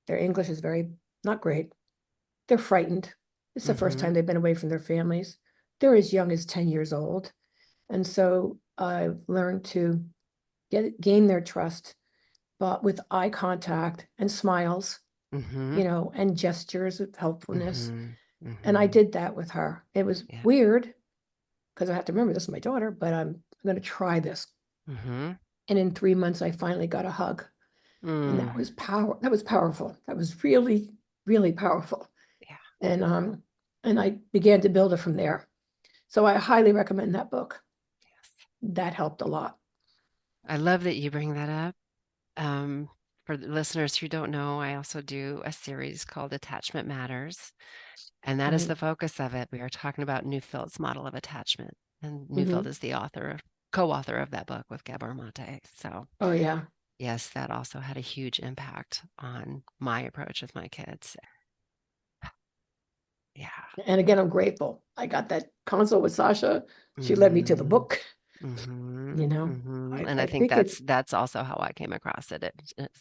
Their English is very not great. They're frightened. It's the first Mm-hmm. time they've been away from their families. They're as young as 10 years old. And so I've learned to gain their trust, but with eye contact and smiles, Mm-hmm. and gestures of helpfulness. Mm-hmm. And I Mm-hmm. did that with her. It was Yeah. weird because I have to remember this is my daughter, but I'm going to try this. Mm-hmm. And in 3 months, I finally got a hug. And Mm. that was powerful. That was really, really powerful. Yeah. And I began to build it from there. So I highly recommend that book. Yes. That helped a lot. I love that you bring that up. Um, for the listeners who don't know, I also do a series called Attachment Matters, and that is Right. the focus of it. We are talking about Neufield's model of attachment, and Neufeld Hmm. is the co-author of that book with Gabor Mate. So, Oh, yeah. yes, that also had a huge impact on my approach with my kids. Yeah. And again, I'm grateful. I got that consult with Sasha. She led me to the Mm-hmm. book. Mm-hmm. Mm-hmm. And I I think think it, that's also how I came across it,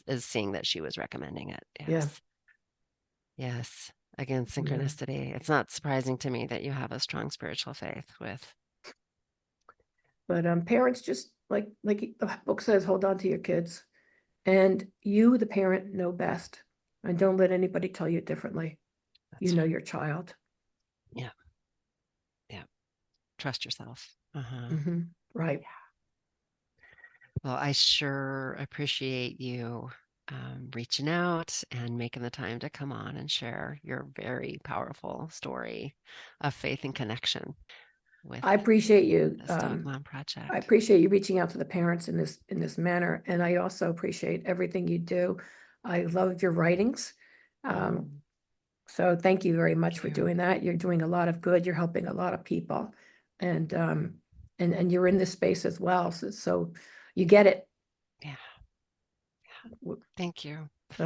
is seeing that she was recommending it. yeah, Yes. Yes. Again, yeah. synchronicity. It's not surprising to me that you have a strong spiritual faith with. But parents just like the book says, hold on to your kids. And you, the parent, know best. And don't let anybody tell you differently. You That's know right. your child. Yeah. Yeah. Trust yourself. Uh-huh. Hmm. Right. Well, I sure appreciate you reaching out and making the time to come on and share your very powerful story of faith and connection with I appreciate you. the Stoic Mom I Project. appreciate you reaching out to the parents in this manner, and I also appreciate everything you do. I love your writings. Um, Mm, so thank you very much thank for you. doing that. You're doing a lot of good. You're helping a lot of people, and and you're in this space as well. So you get it. Yeah. Thank you. So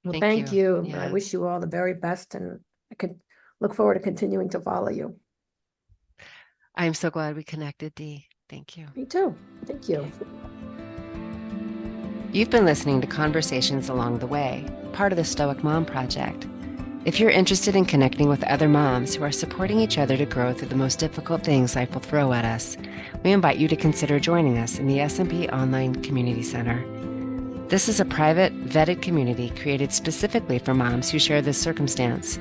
well, Thank thank you. you. I Yes. wish you all the very best, and I could look forward to continuing to follow you. I'm so glad we connected, Dee. Thank you. Me too. Thank you. Okay. You've been listening to Conversations Along the Way, part of the Stoic Mom Project. If you're interested in connecting with other moms who are supporting each other to grow through the most difficult things life will throw at us, we invite you to consider joining us in the S&P Online Community Center. This is a private, vetted community created specifically for moms who share this circumstance.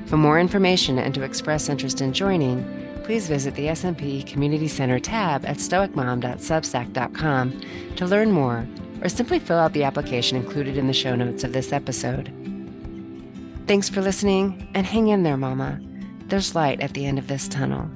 For more information and to express interest in joining, please visit the S&P Community Center tab at stoicmom.substack.com to learn more, or simply fill out the application included in the show notes of this episode. Thanks for listening, and hang in there, Mama. There's light at the end of this tunnel.